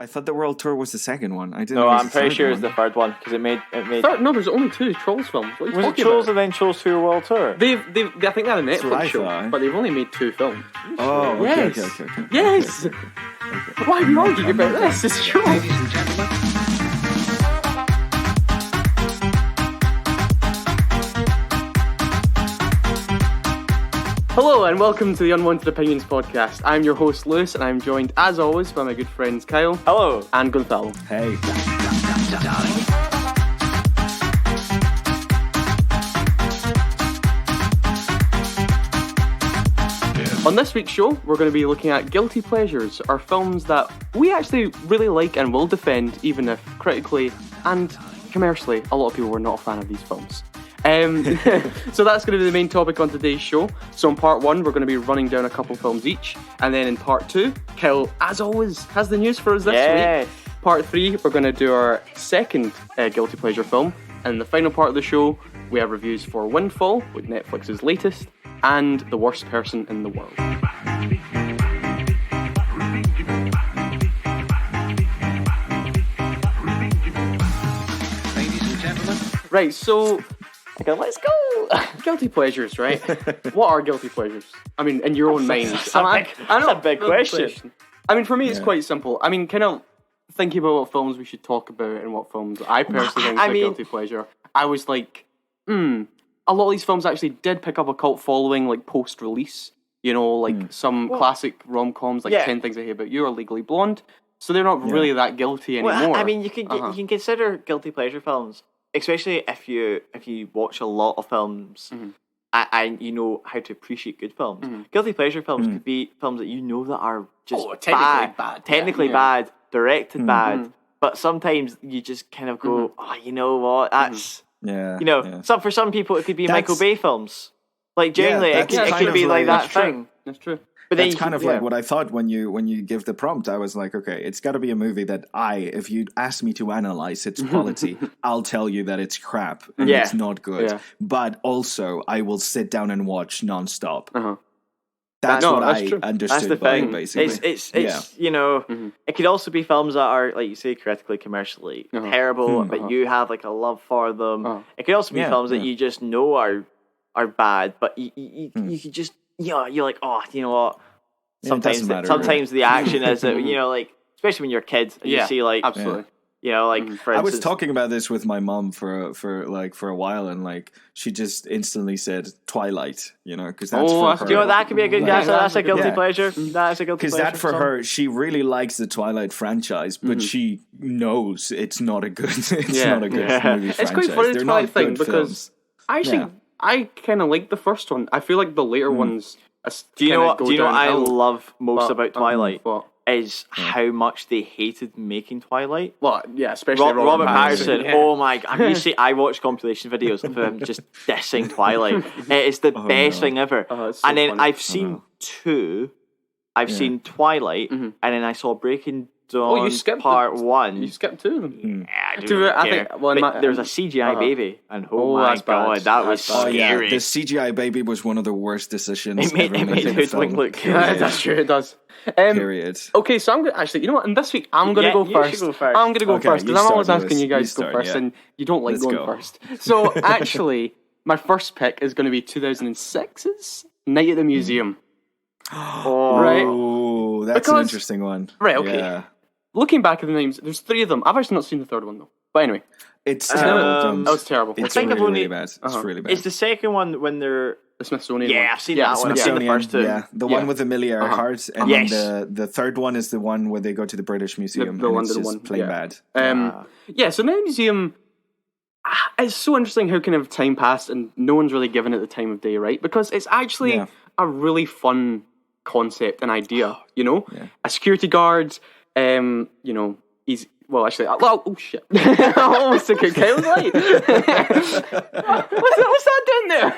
I thought the World Tour was the second one. I didn't. No, know it was I'm the pretty third sure one. it's the third one because it made. No, there's only 2 Trolls films. What are you Was it talking Trolls about? and then Trolls 2 World Tour? I think they had a what I Netflix show, thought. but they've only made 2 films. Oh, okay, Yes. okay. Yes! Why are we arguing about this? It's true. Ladies and gentlemen, Hello and welcome to the Unwanted Opinions podcast. I'm your host Lewis and I'm joined as always by my good friends Kyle Hello. and Gonzalo. Hey. On this week's show, we're going to be looking at guilty pleasures, or films that we actually really like and will defend, even if critically and commercially, a lot of people were not a fan of these films. So that's going to be the main topic on today's show. So in part 1, we're going to be running down a couple films each, and then in part 2, Kyle, as always, has the news for us this week. Part 3, we're going to do our second guilty pleasure film, and in the final part of the show, we have reviews for Windfall, with Netflix's latest, and The Worst Person in the World. ladies and gentlemen, Right, so Okay, let's go. guilty pleasures, right? What are guilty pleasures? I mean, in your own mind. That's a big question. I mean, for me, it's quite simple. I mean, kind of thinking about what films we should talk about and what films I personally think are guilty pleasure. I was like, a lot of these films actually did pick up a cult following, like post-release. You know, like some classic rom-coms, like 10 Things I Hate About You or Legally Blonde. So they're not really that guilty anymore. Well, I mean, you can consider guilty pleasure films, especially if you watch a lot of films and you know how to appreciate good films. Guilty pleasure films could be films that you know that are just technically bad, directed bad, but sometimes you just kind of go, oh, you know what, that's for some people it could be Michael Bay films. Like generally, it could be like that thing. That's true. But that's kind of like what I thought when you give the prompt. I was like, okay, it's got to be a movie that if you ask me to analyze its quality, I'll tell you that it's crap and it's not good. Yeah. But also, I will sit down and watch nonstop. That's what I understood. That's the thing. Basically. It's you know, it could also be films that are, like you say, critically, commercially terrible, but you have like a love for them. It could also be films that you just know are bad, but you could just you're like, oh, you know what? Sometimes the action is that, you know, like especially when you're kids and you see like absolutely. You know, like for instance, I was talking about this with my mom for a while, and like she just instantly said Twilight, you know, because that's for her. Do you know that could be a good guess? That's a guilty pleasure. That's a guilty pleasure. Because that for her, she really likes the Twilight franchise, but she knows it's not a good, not a good movie franchise. It's quite funny the Twilight thing because films. I kind of like the first one. I feel like the later ones. Do you know what I love most about Twilight? What? Is how much they hated making Twilight. Well, yeah, especially Robert Pattinson. Oh my god! You see, I watch compilation videos of him just dissing Twilight. It is the best thing ever. So and then funny. I've seen 2. I've seen Twilight, and then I saw Breaking Dawn Part 1. You skipped 2 of them. Yeah, I do I think there's a CGI baby, and my god, that was scary. Oh yeah, the CGI baby was one of the worst decisions It made Hoodwink look good. That's true, it does. Period. Okay, so I'm going to actually, you know what, and this week I'm going to go first. I'm going to go first, because I'm always asking you guys to go first, and you don't like going first. So actually, my first pick is going to be 2006's Night at the Museum. Oh, that's an interesting one. Right, okay. Yeah. Looking back at the names, there's 3 of them. I've actually not seen the third one, though. But anyway. It's terrible. That was terrible. It's really bad. It's really bad. It's the second one when they're... The Smithsonian one. I've seen that one. I've seen the first 2. Yeah, the one with Amelia Earhart, and then the third one is the one where they go to the British Museum, the and one, it's just one. plain bad. So Night at the Museum, it's so interesting how kind of time passed and no one's really given it the time of day, right? Because it's actually a really fun concept and idea, you know? A security guard, you know, he's Well, actually, oh shit! I almost took it. I was late. What's that doing there?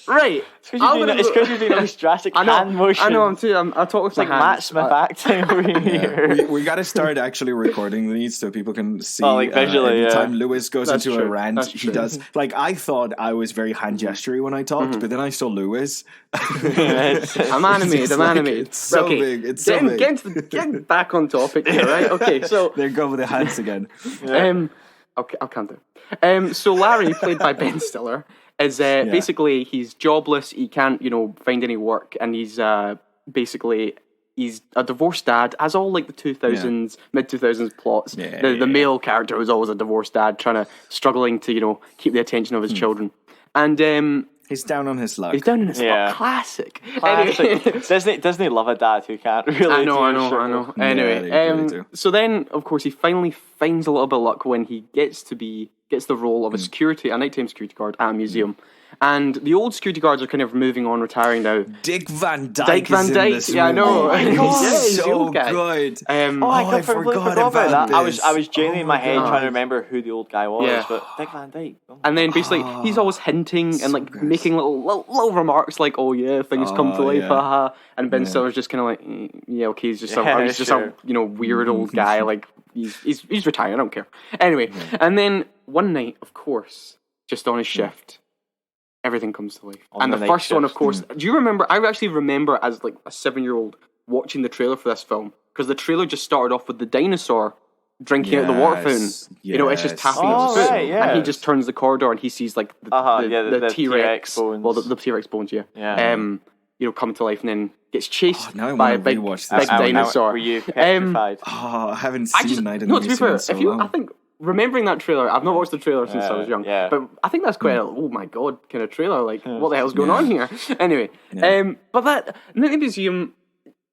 Right. It's because you're doing all these drastic hand motions. I know. I'm talking with my like Matt Smith acting over here. We got to start actually recording these so people can see. Visually. Every time Lewis goes That's into true. a rant, That's he true. does. Like I thought I was very hand gestury when I talked, but then I saw Lewis. I'm animated. It's so big. It's so big. Getting back on topic here, right? Okay, so there go with the hands again. Okay, I'll calm down. So Larry, played by Ben Stiller, is basically he's jobless. He can't, find any work, and he's basically he's a divorced dad. As all like the 2000s, mid 2000s plots, the male character was always a divorced dad, struggling to keep the attention of his children, and he's down on his luck. He's down on his luck. Classic. Disney love a dad who can't really. I know. Anyway, really so then of course he finally finds a little bit of luck when he gets the role of a nighttime security guard at a museum. And the old security guards are kind of moving on, retiring now. Dick Van Dyke is in this I know. movie. He's so the old guy. good. I forgot about that. This. I was genuinely in my head trying to remember who the old guy was, but Dick Van Dyke. And then basically he's always hinting and like making little remarks like, "Oh yeah, things come to life, haha." And Ben Stiller's just kind of like, okay, he's just a weird old guy. Like he's retiring. I don't care. Anyway, and then one night, of course, just on his shift. Everything comes to life. And the first one, of course, do you remember? I actually remember as like a 7-year-old watching the trailer for this film because the trailer just started off with the dinosaur drinking out the water fountain. It's just tapping his foot, and he just turns the corridor and he sees like the T-Rex bones. Well, the T-Rex bones, come to life and then gets chased by a big dinosaur. Were you petrified? I haven't seen Night in the No, to be fair, Museum I think. Remembering that trailer, I've not watched the trailer since I was young, but I think that's quite a, oh my god, kind of trailer, like, what the hell's going on here? Anyway, but that, Night in the Museum,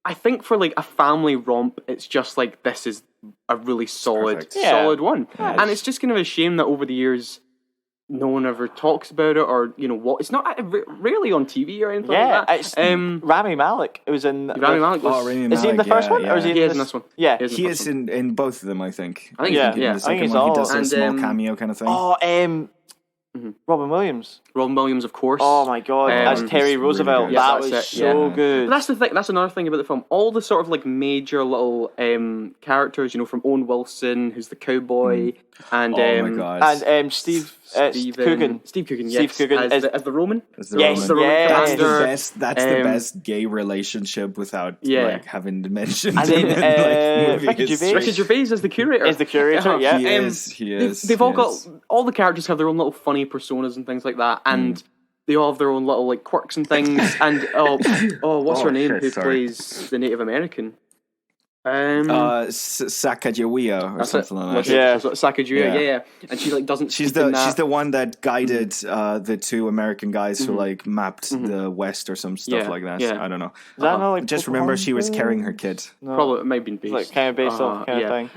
I think for like a family romp, it's just like, this is a really solid one. Yes. And it's just kind of a shame that over the years, no one ever talks about it, or what? It's not rarely on TV or anything like that. It's Rami Malek. It was in Rami Malek. Is he in the first one, or is he in this one? Yeah, he is in both of them. I think. I think in the second one, he does a small cameo kind of thing. Robin Williams. Robin Williams, of course. Oh my god, as Terry Roosevelt. Really that was so good. But that's the thing. That's another thing about the film. All the sort of like major little characters, from Owen Wilson, who's the cowboy, and oh my god, and Steve Coogan. Steve Coogan, yes, Steve Coogan as the Roman. Yes, the Roman commander. That's the best gay relationship without like having to mention. And then Ricky Gervais is the curator. Yeah. He is. They've all got all the characters have their own little funny personas and things like that, and they all have their own little like quirks and things. And what's her name? Who plays the Native American? Sacagawea or something like that. Yeah, Sacagawea. Yeah. And she like doesn't. She's the one that guided the two American guys who like mapped the West or some stuff like that. Yeah. I don't know. Is that not like just remember she was carrying her kid. No. Probably it might have been based. Like kind of based off kind of thing.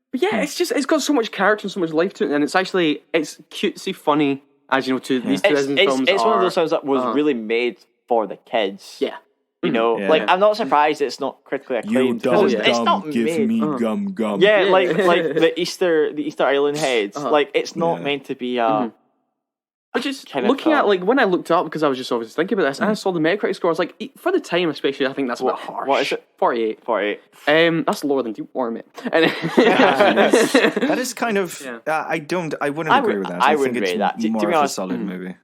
But yeah, it's got so much character and so much life to it, and it's cutesy funny as to these 2000 films. It's one of those films that was really made for the kids. Yeah. Like I'm not surprised it's not critically acclaimed. It's not give made. me gum. Yeah, like the Easter Island heads. Like it's not meant to be a. But just looking at like when I looked up because I was just obviously thinking about this, and I saw the Metacritic score. I was like, for the time, especially, I think that's a bit harsh. What is it? 48. That's lower than Deepwater, mate. That is kind of. I wouldn't agree with that. I wouldn't rate that. More to be of honest, a solid movie.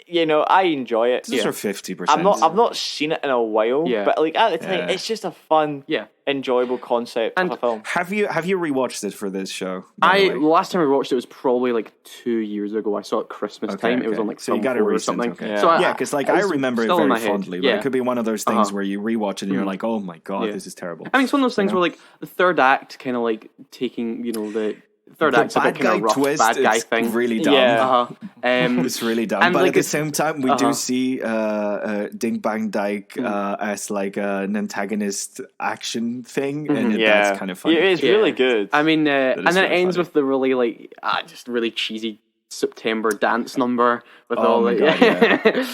I enjoy it. This is 50%. I've not seen it in a while, but like at the time, it's just a fun, enjoyable concept of a film. Have you rewatched it for this show? The last time I watched it was probably like 2 years ago. I saw it Christmas time. It was on like so you got it or something. Okay. So because like I remember it very fondly, but it could be one of those things where you rewatch it and you're like, oh my god, this is terrible. I mean, it's one of those things where like the third act kind of like taking the third act's a bit kind of rough twist, bad guy thing. Really dumb. It's really dumb. And but like at the same time, we do see Ding Bang Dyke as like an antagonist action thing, and that's kind of funny. It is really good. I mean, and then it ends with the really like just really cheesy September dance number with all like very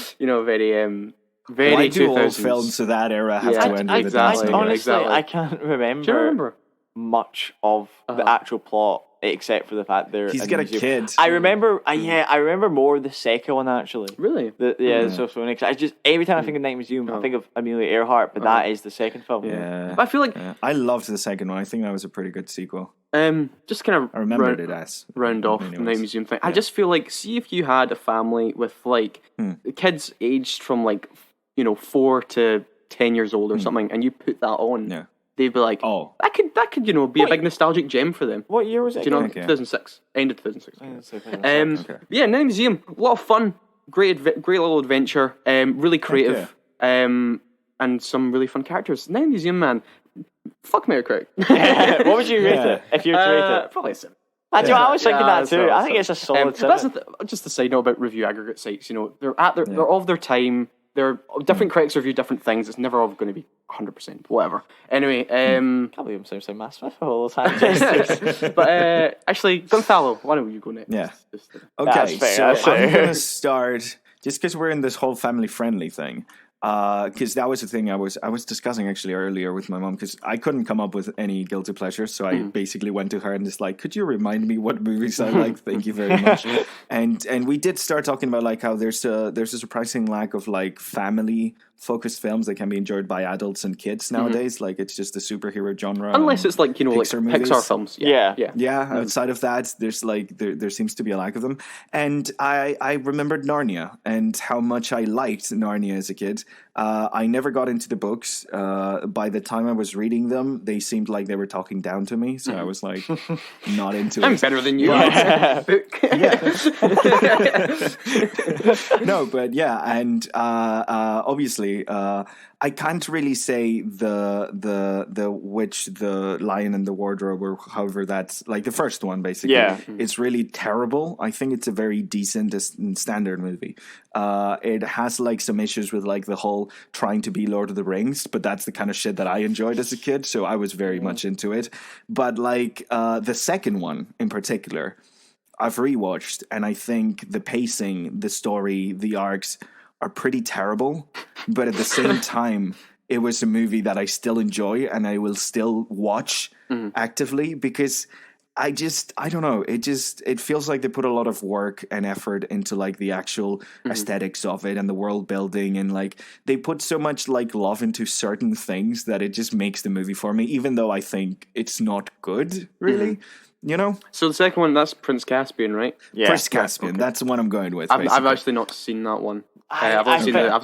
Very Why do 2000s. all films of that era have to end with exactly. a dance? Honestly, I can't remember. Do you remember much of the actual plot, except for the fact he's got a kid. I remember, I remember more of the second one actually. Really? So funny. 'Cause I just every time I think of Night Museum, I think of Amelia Earhart, but that is the second film. Yeah, I feel like I loved the second one. I think that was a pretty good sequel. Just kind of I remembered it as round off the Night Museum thing. I just feel like, see if you had a family with like kids aged from like 4 to 10 years old or something, and you put that on. Yeah. They'd be like, oh, that could be a big nostalgic gem for them. What year was it? Do you know? Okay. 2006. End of 2006. Okay. Yeah, Night Museum. A lot of fun. Great little adventure. Really creative. And some really fun characters. Night Museum, man. Fuck Metacritic. What would you rate it if you were to rate it? Probably a 7. I was thinking that too. I think it's a solid 7. That's just a side note about review aggregate sites. They're they're of their time. They're different critics review different things. It's never all going to be 100%. Whatever. Anyway, can't believe I'm saying Matt Smith all the time. but actually, Gonzalo, why don't you go next? Yeah. Okay, so I'm going to start just because we're in this whole family friendly thing. Because that was the thing I was discussing actually earlier with my mom, because I couldn't come up with any guilty pleasures, so I basically went to her and just like, could you remind me what movies I like? Thank you very much. And we did start talking about like how there's a surprising lack of like family focused films that can be enjoyed by adults and kids nowadays. Like it's just the superhero genre, unless it's like Pixar films. Yeah. Outside of that, there's like there seems to be a lack of them. And I remembered Narnia and how much I liked Narnia as a kid. I never got into the books. By the time I was reading them, they seemed like they were talking down to me. So I was like, not into it. I'm better than you. No, but yeah, and obviously, I can't really say the Witch, the Lion and the Wardrobe, or however that's like the first one. Basically, it's really terrible. I think it's a very decent and standard movie. It has like some issues with like the whole trying to be Lord of the Rings, but that's the kind of shit that I enjoyed as a kid, so I was very much into it. But like the second one in particular, I've rewatched, and I think the pacing, the story, the arcs are pretty terrible, but at the same time, it was a movie that I still enjoy and I will still watch actively, because I don't know, it feels like they put a lot of work and effort into like the actual aesthetics of it and the world building, and like they put so much like love into certain things that it just makes the movie for me, even though I think it's not good, really. So the second one, that's Prince Caspian, right? Yeah, Prince Caspian. Okay. That's the one I'm going with. I've actually not seen that one. I've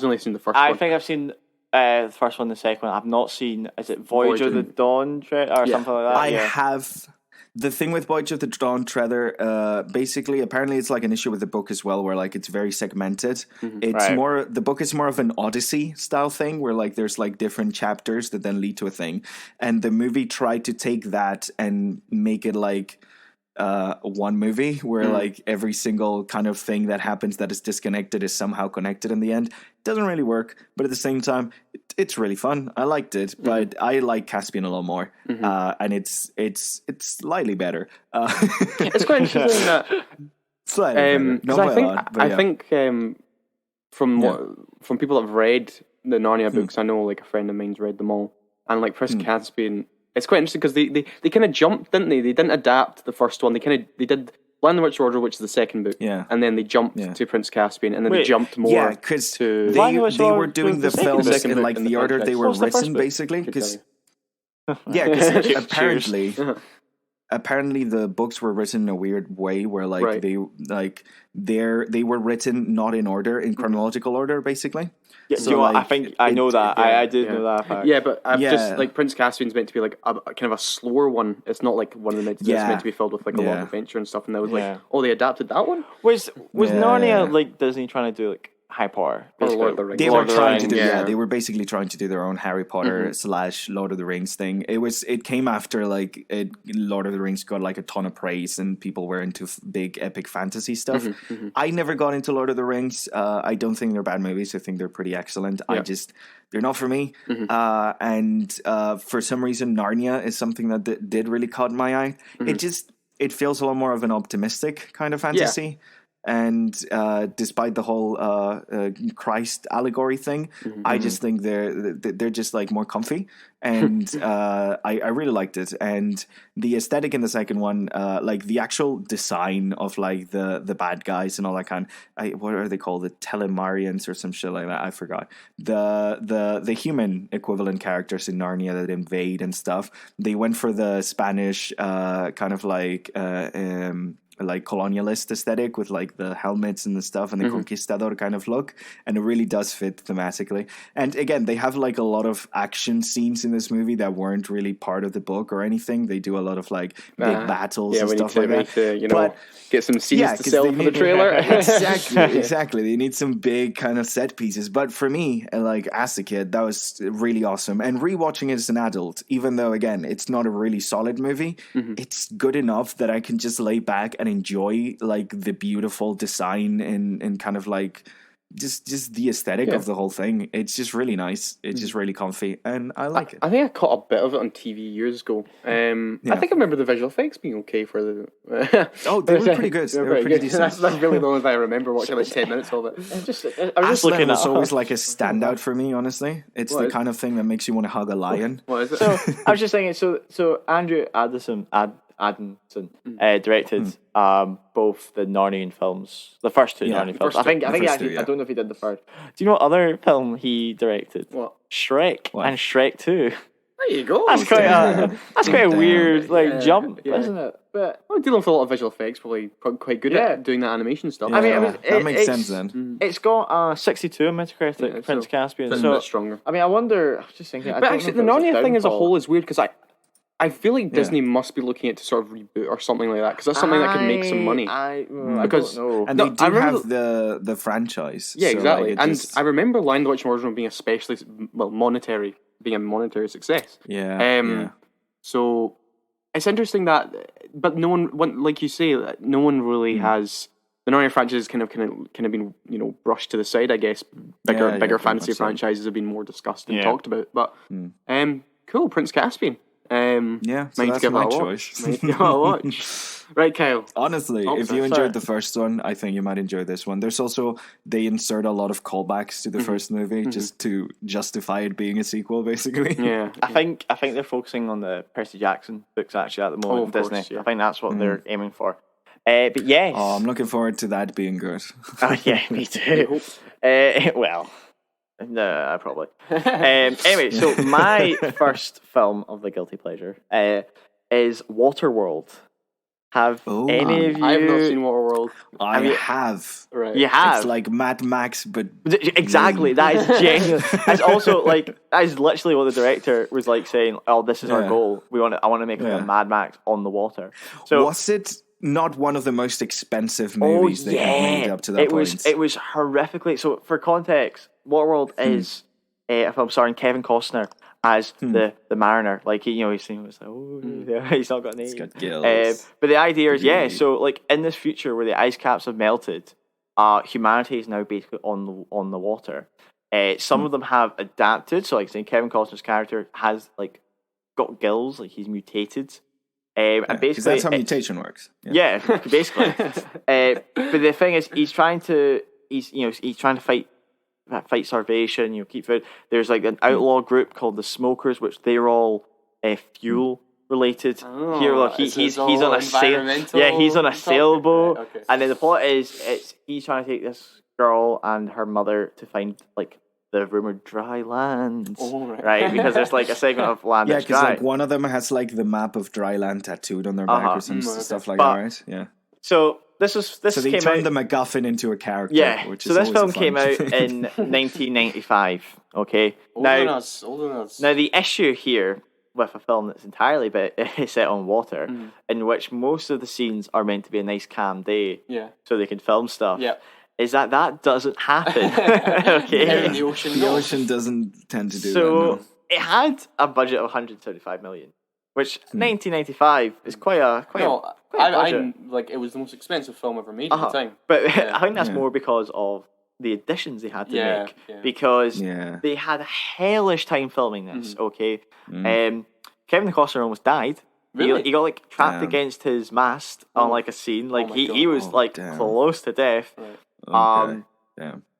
only seen the first one. I think I've seen the first one, the second one. I've not seen. Is it Voyage of the Dawn Treader or something like that? I have. The thing with Voyage of the Dawn Treader, basically, apparently it's like an issue with the book as well, where like it's very segmented. It's more, the book is more of an Odyssey style thing, where like there's like different chapters that then lead to a thing, and the movie tried to take that and make it like one movie where like every single kind of thing that happens that is disconnected is somehow connected in the end. It doesn't really work, but at the same time, it's really fun. I liked it, but I like Caspian a lot more, and it's slightly better. It's quite interesting that slightly better. I think from people that have read the Narnia books, I know like a friend of mine's read them all, and like Prince Caspian. It's quite interesting because they kind of jumped, didn't they? They didn't adapt the first one. They did Lion and the Witch Wardrobe, which is the second book, and then they jumped to Prince Caspian, and then they jumped more. Yeah, because to they were doing the films in like the order they were written, basically. Because apparently the books were written in a weird way where like they were written not in order, in chronological order, basically. Yeah, so like, I think I know that. I did know that fact. Yeah, but just like Prince Caspian's meant to be like a kind of a slower one. It's not like one of the it's meant to be filled with like a lot of adventure and stuff. And that was like, oh, they adapted that one. Was Narnia like Disney trying to do like Harry Potter? Lord of the Rings. They were trying to do they were basically trying to do their own Harry Potter / Lord of the Rings thing. It came after like Lord of the Rings got like a ton of praise and people were into big epic fantasy stuff. I never got into Lord of the Rings. I don't think they're bad movies. I think they're pretty excellent. They're not for me. And for some reason Narnia is something that did really caught my eye. It feels a lot more of an optimistic kind of fantasy. and despite the whole Christ allegory thing, I just think they're just like more comfy, and I really liked it. And the aesthetic in the second one, like the actual design of like the bad guys and all that kind. What are they called? The Telemarians or some shit like that. I forgot. The human equivalent characters in Narnia that invade and stuff. They went for the Spanish kind of like colonialist aesthetic with like the helmets and the stuff and the conquistador kind of look, and it really does fit thematically. And again, they have like a lot of action scenes in this movie that weren't really part of the book or anything. They do a lot of like big battles and stuff like that. But get some scenes to sell for the trailer. exactly. They need some big kind of set pieces. But for me, like as a kid, that was really awesome. And rewatching it as an adult, even though again it's not a really solid movie, it's good enough that I can just lay back and enjoy like the beautiful design and kind of like just the aesthetic of the whole thing. It's just really nice. It's just really comfy, and I like it. I think I caught a bit of it on TV years ago. I think I remember the visual effects being okay for the. They were pretty good. They were pretty decent. That's really the only thing I remember watching like 10 minutes of it. I was just looking at. It's always like a standout for me. Honestly, it's the kind of thing that makes you want to hug a lion. What is it? So I was just thinking. So Andrew Adamson directed both the Narnian films, the first two Narnian films. I think I don't know if he did the third. Do you know what other film he directed? What? Shrek and Shrek 2. There you go. That's quite a weird jump, isn't it? But I'm dealing with a lot of visual effects, probably quite good at doing that animation stuff. I mean, that makes sense then. It's got 62 on Metacritic, Prince Caspian. So a bit stronger. I mean, I wonder. I was just thinking. But actually, the Narnia thing as a whole is weird because I feel like Disney must be looking at to sort of reboot or something like that because that's something that could make some money. I don't know. And they do have the franchise. Yeah, exactly. And I remember Lion, the Witch, and Wardrobe being especially being a monetary success. Yeah. So it's interesting that, but no one, like you say, no one really has. The Narnia franchise has kind of been brushed to the side. I guess bigger fantasy franchises have been more discussed and talked about. But cool, Prince Caspian. So that's my choice. Might give it a watch. Right, Kyle. Honestly, if you enjoyed the first one, I think you might enjoy this one. There's also, they insert a lot of callbacks to the first movie just to justify it being a sequel, basically. Yeah. I think they're focusing on the Percy Jackson books actually at the moment. Disney. Course, I think that's what they're aiming for. But yes. Oh, I'm looking forward to that being good. Oh yeah, me too. Well. No, probably. Anyway, so my first film of the guilty pleasure is Waterworld. Have any of you? I have not seen Waterworld. I have. Right. You have. It's like Mad Max, but exactly. That is genuine. That's also like that is literally what the director was like saying. Oh, this is our goal. I want to make a Mad Max on the water. So was it not one of the most expensive movies they had made up to that point? It was horrifically. So for context, Waterworld is a film starring Kevin Costner as the mariner. Like he's like, he's not got an name. He's got gills. But the idea is so like in this future where the ice caps have melted, humanity is now basically on the water. Some of them have adapted. So like saying Kevin Costner's character has like got gills, like he's mutated. And basically, that's how mutation works. Yeah, basically. But the thing is, he's trying to fight starvation. Keep food. There's like an outlaw group called the Smokers, which they're all fuel related. Here, he's on a he's on a sailboat, okay. And then the plot is he's trying to take this girl and her mother to find like the rumored dry land, right? Because there's like a segment of land that's dry. Like one of them has like the map of dry land tattooed on their back or some stuff like that, right? Yeah. So this so they turned the MacGuffin into a character. Yeah. Which so is this film fun. came out in 1995. Okay. Older than us. Now the issue here with a film that's entirely set on water, in which most of the scenes are meant to be a nice calm day, so they can film stuff. Yeah. Is that doesn't happen. Okay. The ocean doesn't tend to do that. So it had a budget of 175 million, which 1995 is quite a budget. I like it was the most expensive film ever made at the time. But I think that's more because of the additions they had to make, because they had a hellish time filming this. Okay, Kevin Costner almost died Really? He got like trapped against his mast on like a scene. Like he was like close to death. Right.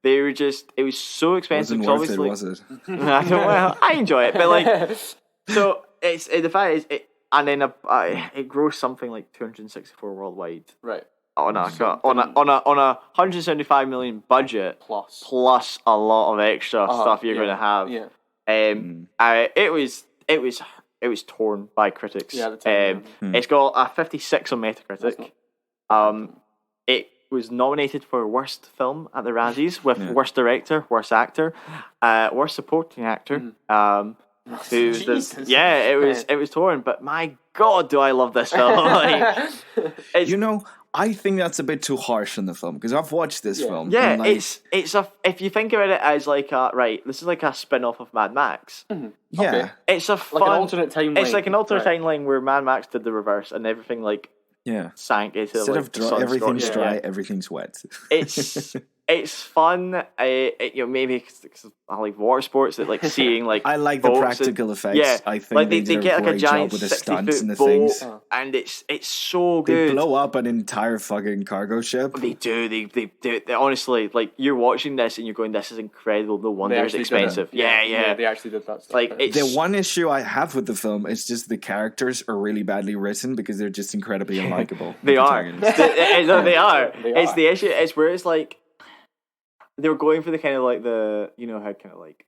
They were just. It was so expensive. Wasn't worth obviously, it, was it? I don't. Well, I enjoy it, but like, so the fact is, and then it grossed something like 264 worldwide. Right. On a 175 million budget plus a lot of extra stuff you're going to have. Yeah. It was torn by critics. Yeah, at the time, It's got a 56 on Metacritic. It was nominated for worst film at the Razzies with worst director, worst actor, worst supporting actor. It was torn. But my God, do I love this film! Like, I think that's a bit too harsh on the film because I've watched this film. Yeah, and, like, it's a if you think about it as like this is like a spin-off of Mad Max. Mm-hmm. Yeah, okay. It's a fun, like an alternate timeline. It's like an alternate timeline where Mad Max did the reverse and everything like sank into instead like of everything's dry, everything's wet. It's fun. Maybe cause I like water sports that like seeing like I like the practical effects. Yeah, I think like they get like a giant with the stunts and the boat, things, and it's so good. They blow up an entire fucking cargo ship. They do. They honestly, like you're watching this and you're going, "This is incredible." No wonder it's expensive. Yeah. They actually did that stuff. Like the one issue I have with the film is just the characters are really badly written because they're just incredibly unlikable. They are. They are. It's the issue. It's where it's like. They were going for the kind of like how kind of like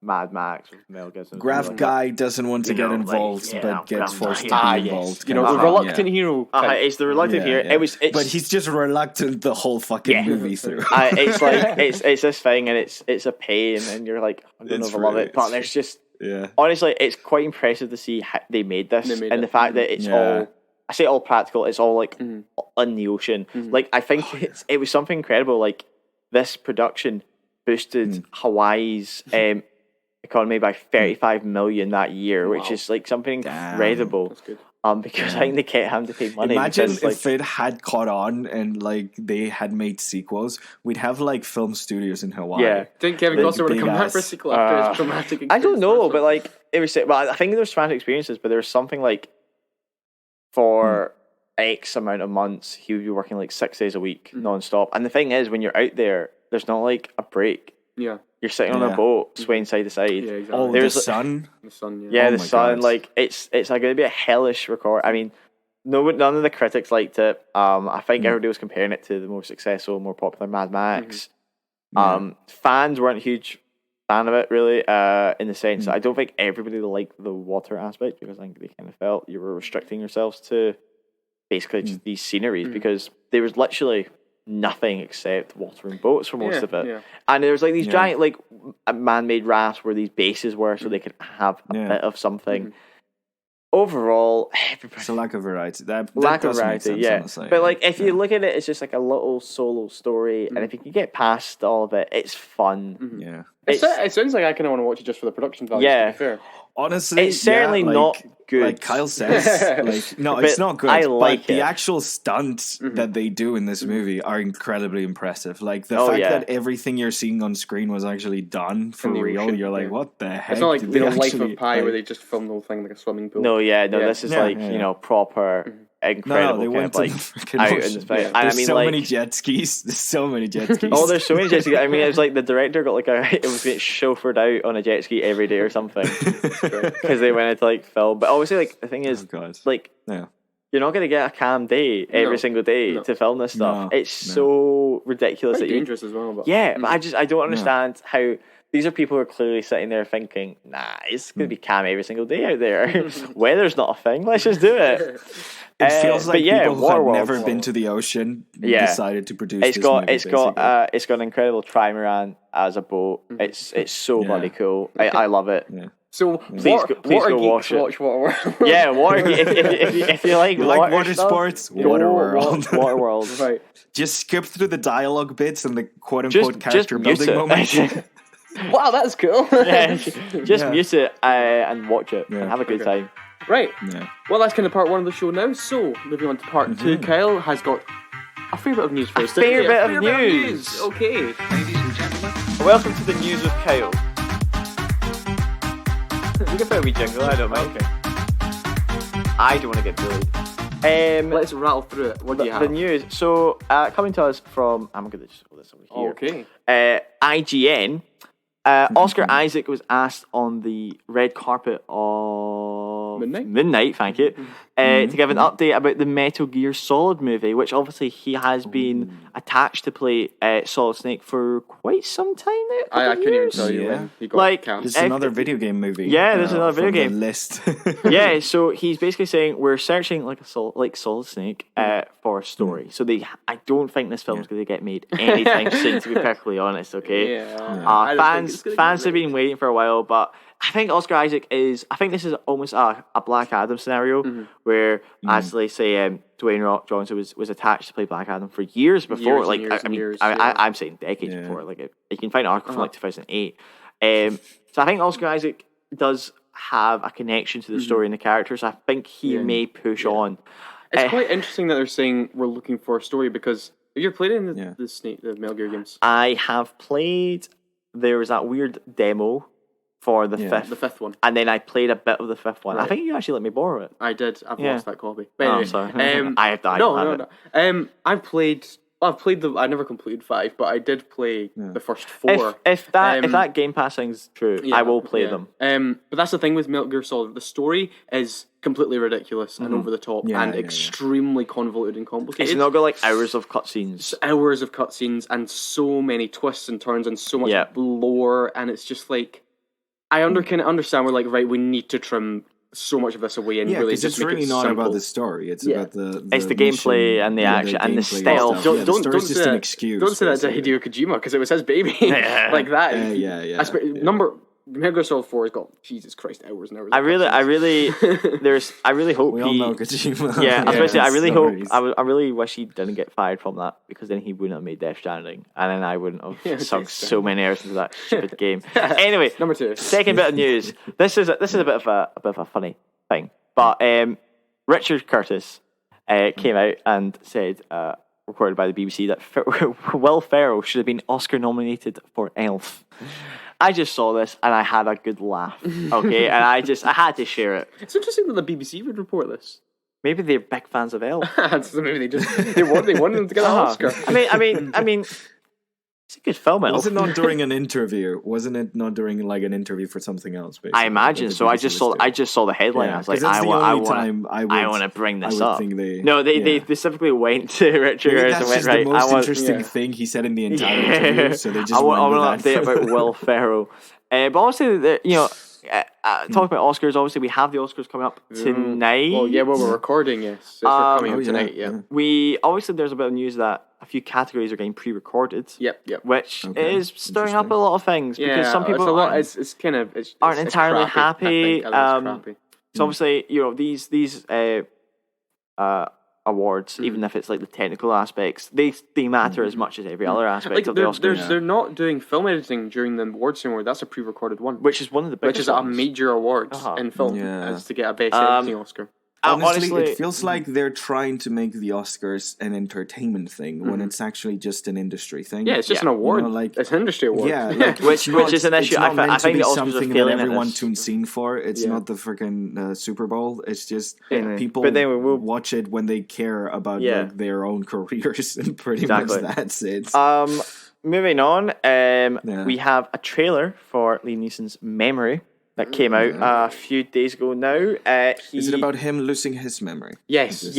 Mad Max with Mel Gibson. Graph guy doesn't want to get involved, but gets forced to be involved. The reluctant hero. It's the reluctant hero. Yeah. But he's just reluctant the whole fucking movie through. It's like it's this thing, and it's a pain, and you're like, I don't know if I love it, but there's just honestly, it's quite impressive to see how they made this, and the fact that it's all. I say all practical. It's all like on the ocean. Like I think it was something incredible. Like. This production boosted Hawaii's economy by 35 million that year, which is like something incredible. That's good. Because I think they kept having to pay money. Imagine if it had caught on and like they had made sequels, we'd have like film studios in Hawaii. Yeah, didn't Kevin Costner want to come back for a sequel after his traumatic experience? I don't know, but like it was. Well, I think there was traumatic experiences, but there was something like for. X amount of months, he would be working like 6 days a week non-stop. And the thing is, when you're out there, there's not like a break. Yeah. You're sitting on a boat, swaying side to side. Yeah, exactly. Oh, there's the sun? The sun, the sun. God. Like, it's like going to be a hellish record. I mean, none of the critics liked it. I think everybody was comparing it to the more successful, more popular Mad Max. Fans weren't a huge fan of it, really, in the sense that I don't think everybody liked the water aspect, because I think they kind of felt you were restricting yourselves to basically just these sceneries, because there was literally nothing except water and boats for most of it. Yeah. And there was like these giant like man-made rafts where these bases were, so they could have a bit of something. Overall, it's a lack of variety. That lack of variety, sense, honestly. But like if you look at it, it's just like a little solo story, and if you can get past all of it, it's fun. Yeah, it sounds like I kind of want to watch it just for the production value. Yeah, to be fair. Honestly, it's certainly not good. Like Kyle says, no, it's not good. I like the actual stunts that they do in this movie are incredibly impressive. Like the fact that everything you're seeing on screen was actually done for real. You're like, what the heck? It's not like Life of Pi where they just filmed the whole thing like a swimming pool. No, this is proper. Incredible. They went like out in the space. There's so many jet skis. There's so many jet skis. Oh, there's so many jet skis. I mean, it was like the director got it was being chauffeured out on a jet ski every day or something because they went to like film. But obviously, like the thing is, you're not going to get a calm day every single day to film this stuff. It's so ridiculous. It's dangerous as well. But but I don't understand how. These are people who are clearly sitting there thinking, nah, it's going to be calm every single day out there. Weather's not a thing. Let's just do it. It feels like people who have never been to the ocean decided to produce this movie. It's got an incredible trimaran as a boat. It's so bloody cool. I love it. Yeah. So please go watch it. Watch Waterworld. If you like water sports, Waterworld. Waterworld. Right. Just skip through the dialogue bits and the quote unquote character building moments. Wow, that's cool. Just mute it and watch it and have a good time. Right. Yeah. Well, that's kind of part one of the show now. So, moving on to part two, Kyle has got a fair bit of news for us. A fair bit of news. Okay. Ladies and gentlemen, welcome to the news with Kyle. We can put a wee jingle, I don't mind. Okay. I don't want to get bullied. Let's rattle through it. What do you have? The news. So, coming to us from... I'm going to just hold this over here. Okay. IGN. Oscar Isaac was asked on the red carpet of... Midnight, thank you. To give an update about the Metal Gear Solid movie, which obviously he has been attached to play Solid Snake for quite some time now. I couldn't even tell you when he got cast. This is another video game movie. Yeah, this is another video game list. Yeah, so he's basically saying we're searching like Solid Snake for a story. So I don't think this film's going to get made anytime soon, to be perfectly honest. Okay, fans have been waiting for a while, but I think Oscar Isaac is. I think this is almost a Black Adam scenario where, as they say, Dwayne Rock Johnson was attached to play Black Adam for years before. I'm saying decades before. Like you can find an article from 2008. So I think Oscar Isaac does have a connection to the story and the characters. I think he may push on. It's quite interesting that they're saying we're looking for a story, because have you played any of the Metal Gear games? I have played. There was that weird demo for the fifth one, and then I played a bit of the fifth one. Right. I think you actually let me borrow it. I did. I've lost that copy. But anyway, sorry. I have died. No. I've played I never completed 5, but I did play the first 4. If that Game Pass thing's true, I will play them. But that's the thing with Metal Gear Solid. The story is completely ridiculous and over the top and extremely convoluted and complicated. It's not got like hours of cutscenes. Hours of cutscenes and so many twists and turns and so much lore, and it's just like I can understand we're like, right, we need to trim so much of this away and really just it's make really it not simple. about the story. It's about the it's the gameplay and the action and the stealth. Don't just say an excuse. Don't say that to Hideo Kojima, because it was his baby. Like that. Metal Gear Solid 4 has got, Jesus Christ, hours and hours. I really hope we all know Kojima. Yeah, especially I really hope. I really wish he didn't get fired from that, because then he wouldn't have made Death Stranding, and then I wouldn't have sunk so many hours into that stupid game. Anyway, number 2. Second bit of news. This is a bit of a funny thing, but Richard Curtis came out and said, recorded by the BBC, that Will Ferrell should have been Oscar nominated for Elf. I just saw this and I had a good laugh. Okay, and I had to share it. It's interesting that the BBC would report this. Maybe they're big fans of Elf. So maybe they wanted them to get an Oscar. I mean, it's a good film. Was it not during an interview? Wasn't it not during like an interview for something else? Basically, I imagine so. I just saw the headline. I was like, I want to bring this up. They specifically went to Richard Harris and went, right. The most interesting thing he said in the entire interview. So they just I want to update about Will Ferrell. But obviously, talking about Oscars, obviously we have the Oscars coming up tonight. Well, we're recording. Yes, we're coming up tonight. Yeah. We obviously there's a bit of news that a few categories are getting pre-recorded. Yep. Which is stirring up a lot of things, because some people aren't entirely happy. So obviously, these awards, even if it's like the technical aspects, they matter as much as every other aspect of the Oscars. They're not doing film editing during the awards anymore. That's a pre-recorded one, which is one of the biggest. Which is a major award in film, as to get a best editing Oscar. Honestly, it feels like they're trying to make the Oscars an entertainment thing when it's actually just an industry thing. Yeah, it's just an award. It's an industry award. Yeah, which is an issue. I think the Oscars something that everyone tunes in for. It's not the freaking Super Bowl. It's just people watch it when they care about their own careers, and pretty much that's it. Moving on, we have a trailer for Liam Neeson's Memory that came out a few days ago now. Is it about him losing his memory? Yes.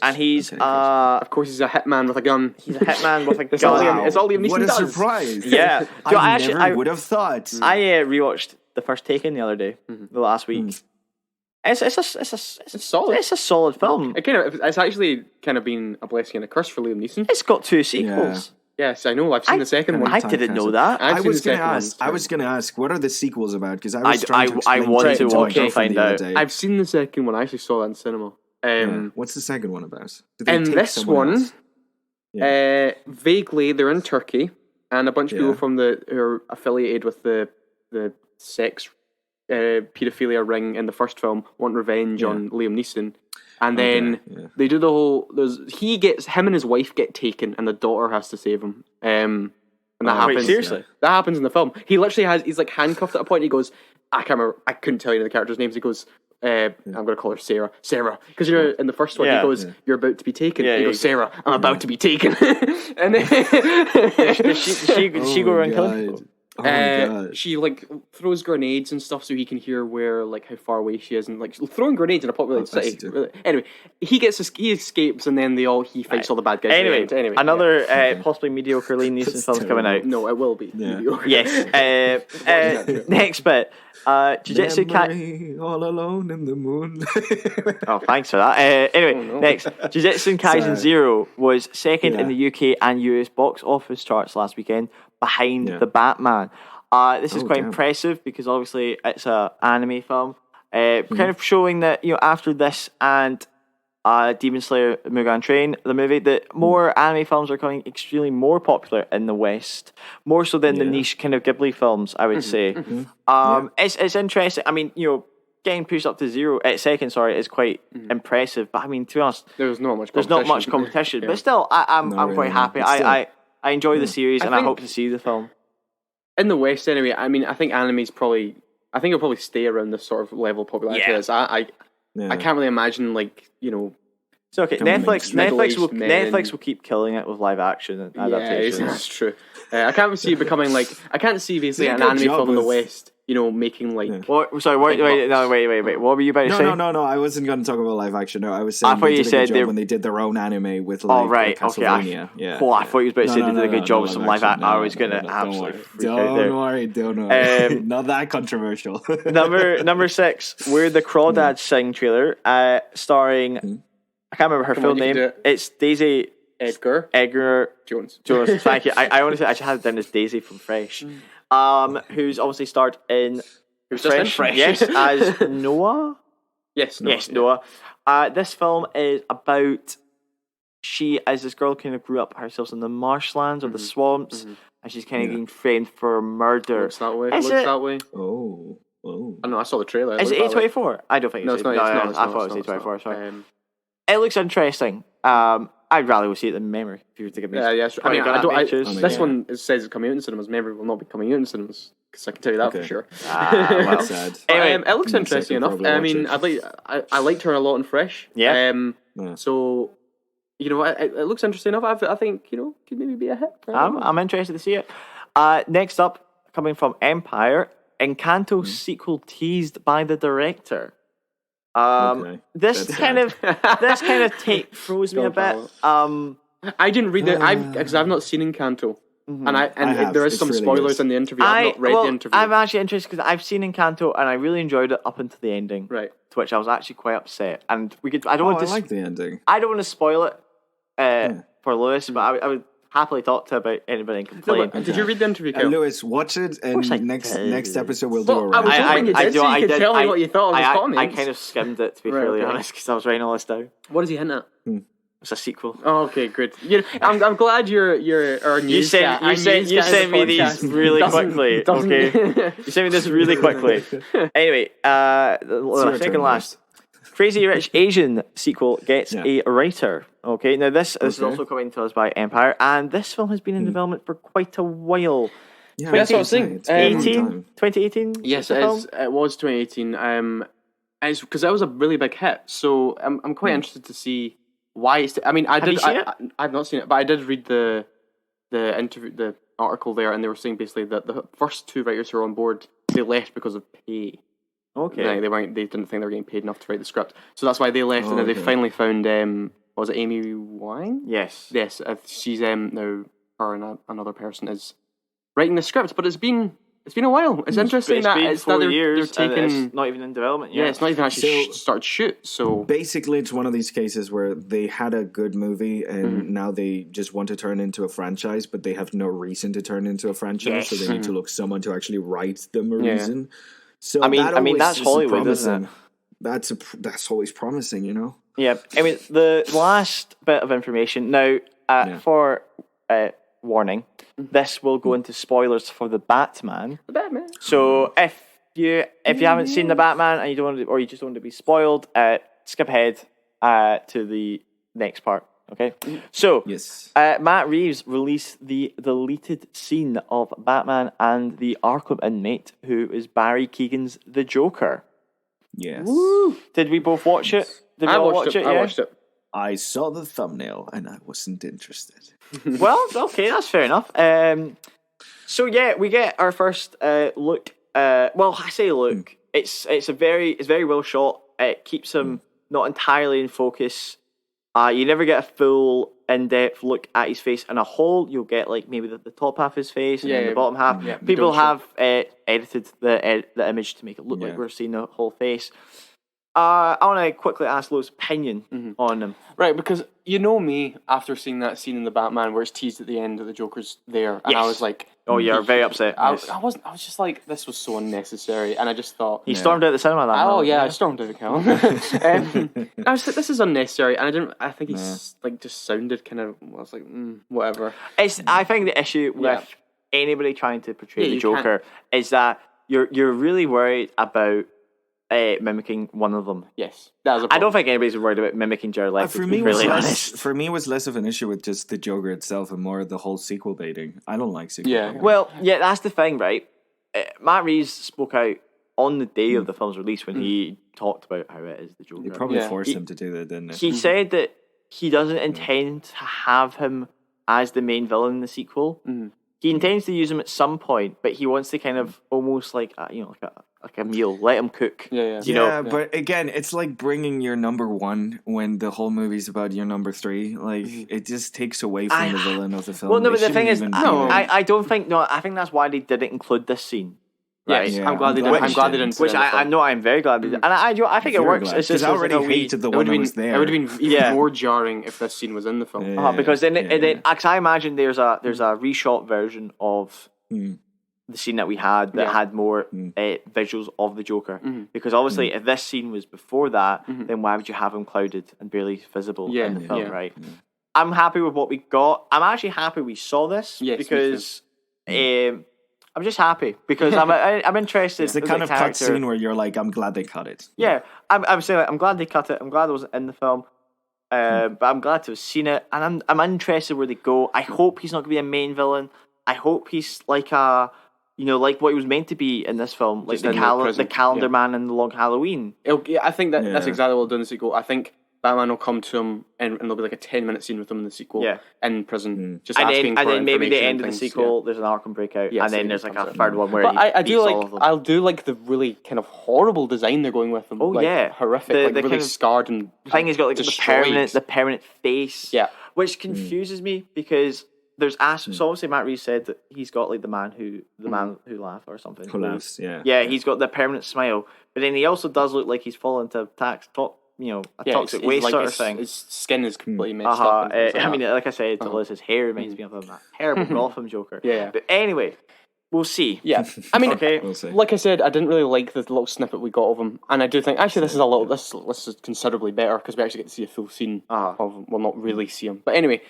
And he's of course he's a hitman with a gun. He's a hitman with a gun. It's all Liam Neeson does. What a surprise! Yeah, I would have thought. I rewatched The First Taken the other day, the last week. It's solid. It's a solid film. It's actually kind of been a blessing and a curse for Liam Neeson. It's got 2 sequels. Yes, I know. I've seen the second one. I didn't know that. I was going to ask, what are the sequels about? Because I was trying to I wanted to watch and find out. I've seen the second one. I actually saw that in cinema. What's the second one about? And this one, vaguely, they're in Turkey, and a bunch of people who are affiliated with the sex pedophilia ring in the first film want revenge on Liam Neeson. And then they do the whole. Him and his wife get taken, and the daughter has to save him. And that happens. Wait, seriously? That happens in the film. He literally he's like handcuffed at a point. And he goes, I can't remember. I couldn't tell you the characters' names. He goes, I'm going to call her Sarah. Sarah. Because, in the first one, he goes, you're about to be taken. He goes, Sarah, I'm about to be taken. And then... Does she go around killing people? Oh my God. She throws grenades and stuff so he can hear where how far away she is, and throwing grenades in a populated city. Anyway, he escapes, and then he fights all the bad guys. Anyway, another possibly mediocre Liam Neeson film's coming out. No, it will be. Mediocre. Yes. Next bit. Jujutsu Kaisen all alone in the moon. Oh, thanks for that. Next, Jujutsu Kaisen 0 was second in the UK and US box office charts last weekend, behind the Batman. This is quite impressive because obviously it's an anime film, kind of showing that after this and Demon Slayer Mugen Train, the movie, that more anime films are becoming extremely more popular in the West, more so than the niche kind of Ghibli films, I would say. It's interesting. I mean, getting pushed up to second, is quite impressive. But I mean, to be honest, there's not much competition. But still, I'm quite happy. I enjoy the series, and I hope to see the film. In the West, anyway, I mean, I think anime's probably... I think it'll probably stay around this sort of level of popularity. I can't really imagine, It's okay. Netflix will keep killing it with live action adaptations. Yeah, it's true. I can't see it becoming I can't see basically an anime film in the West, making What? Sorry, wait. What were you about to say? No. I wasn't going to talk about live action. No, I was saying I thought you said when they did their own anime with Castlevania. I thought you were about to say they did a good job with some live action. I was going to absolutely freak out there. Don't worry. Not that controversial. Number 6, Where the Crawdads Sing trailer, starring. I can't remember her full name. It's Daisy Edgar Jones. Thank you. I honestly had it down as Daisy from Fresh. Who's obviously starred in Fresh. Yes, as Noah. Yes, Noah. This film is about this girl kind of grew up herself in the marshlands or the swamps, and she's kind of getting framed for murder. Looks that way. Oh. I know. I saw the trailer. Is it A24? I don't think it's not. I thought it was A24. Sorry. It looks interesting. I'd rather see it than Memory. If you were to give me, I mean, this one says it's coming out in cinemas. Memory will not be coming out in cinemas, because I can tell you that for sure. Well, sad. Anyway, it looks interesting enough. I mean, I liked her a lot in Fresh. Yeah. So, it looks interesting enough. I think could maybe be a hit. I'm interested to see it. Next up, coming from Empire, Encanto sequel teased by the director. This kind of take throws me a bit. I didn't read it because I've not seen Encanto, and there is some spoilers in the interview. I've not read the interview. I'm actually interested because I've seen Encanto and I really enjoyed it up until the ending. Right. To which I was actually quite upset, and I like the ending. I don't want to spoil it for Lewis, but I would happily talk to about anybody and complain. Did you read the interview, Kel? Lewis, watch it, and next episode we'll do a I was hoping you did, so you could tell me what you thought of his comments. I kind of skimmed it, to be fairly honest, because I was writing all this down. What does he hint at? It's a sequel. Oh, okay, good. I'm glad you're our news guy. You sent me these really quickly. Okay, you sent me this really quickly. Anyway, second last. Crazy Rich Asian sequel gets a writer. Okay, now this is also coming to us by Empire, and this film has been in development for quite a while. Yeah, that's what I'm saying. 2018? Yes, it was 2018. Because that was a really big hit, so I'm quite interested to see why it's... I mean, Have you seen it? I've not seen it, but I did read the interview, the article there, and they were saying basically that the first 2 writers who were on board, they left because of pay. Okay. They didn't think they were getting paid enough to write the script, so that's why they left. And then they finally found was it Amy Wine? Yes. She's now her and another person is writing the script, but it's been a while. It's interesting that it's 4 years. They're taking, and it's not even in development yet. Yeah, it's not even actually started shoot. So basically, it's one of these cases where they had a good movie and now they just want to turn into a franchise, but they have no reason to turn into a franchise, so they need to look someone to actually write them a reason. So I mean that's Hollywood, isn't it? That's always promising, Yeah, I mean the last bit of information now for warning. This will go into spoilers for the Batman. The Batman. So if you haven't seen the Batman and you don't want to, or you just don't want to be spoiled, skip ahead to the next part. Okay. So yes, Matt Reeves released the deleted scene of Batman and the Arkham inmate who is Barry Keegan's the Joker. Yes. Woo! Did we both watch it? Did we I all watched watch it. it? I Yeah? watched it. I saw the thumbnail and I wasn't interested. Well, okay, that's fair enough. So yeah, we get our first look. Well, I say look. It's very well shot. It keeps him not entirely in focus. You never get a full in-depth look at his face in a whole. You'll get like maybe the top half of his face and then the bottom half. Yeah, People have edited the image to make it look like we're seeing the whole face. I want to quickly ask Lo's opinion on them. Right, because you know me, after seeing that scene in the Batman where it's teased at the end that the Joker's there, and I was like, "Oh, you're very upset." I was just like, this was so unnecessary, and I just thought he stormed out the cinema that night. Oh yeah, I stormed out the cinema. I was like, this is unnecessary, and I think he's like just sounded kind of. I was like, whatever. I think the issue with anybody trying to portray the Joker is that you're really worried about mimicking one of them. Yes, that was a problem. I don't think anybody's worried about mimicking Jared Leto. For me, it was less of an issue with just the Joker itself and more the whole sequel baiting. I don't like sequel baiting. Well, yeah, that's the thing, right? Matt Reeves spoke out on the day of the film's release when he talked about how it is the Joker. You probably forced him to do that, didn't it? He said that he doesn't intend to have him as the main villain in the sequel. He intends to use him at some point, but he wants to kind of almost like like a meal, let him cook. But again, it's like bringing your number one when the whole movie's about your number three. Like it just takes away from the villain of the film. Well, no, but the thing is, I don't think. No, I think that's why they didn't include this scene. Right? Yes, I'm glad they didn't. I'm glad they didn't. Which I know I'm very glad they did, and I think it works. It's just I already hated the one that was there. It would have been even more jarring if this scene was in the film. Because then I imagine there's a reshot version of the scene that we had that had more visuals of the Joker. Because obviously, if this scene was before that, then why would you have him clouded and barely visible in the film, right? I'm happy with what we got. I'm actually happy we saw this because I'm just happy because I'm interested. It's the kind of cut scene where you're like, I'm glad they cut it. Yeah, I'm saying I'm glad they cut it. I'm glad it wasn't in the film. But I'm glad to have seen it, and I'm interested where they go. I hope he's not going to be a main villain. I hope he's like like what he was meant to be in this film, like the calendar man in the Long Halloween. I think that's exactly what they'll do in the sequel. I think Batman will come to him and there'll be like a 10-minute scene with him in the sequel in prison, just asking for information. And then maybe the end of the sequel, there's an Arkham breakout, and then there's like a third one where I do like the really kind of horrible design they're going with them. Oh yeah, horrific, like really scarred and the thing he's got like the permanent face. Yeah, which confuses me because there's so obviously Matt Reeves said that he's got like the man who laughs or something. Who laughs? Yeah. Yeah, he's got the permanent smile, but then he also does look like he's fallen into toxic waste sort of thing. His skin is completely messed up. I mean, like I said, his hair reminds me of that terrible Gotham Joker. Yeah. But anyway, we'll see. Yeah. I mean, we'll see. Like I said, I didn't really like the little snippet we got of him, and I do think actually this is considerably better because we actually get to see a full scene of him. Well, not really see him, but anyway.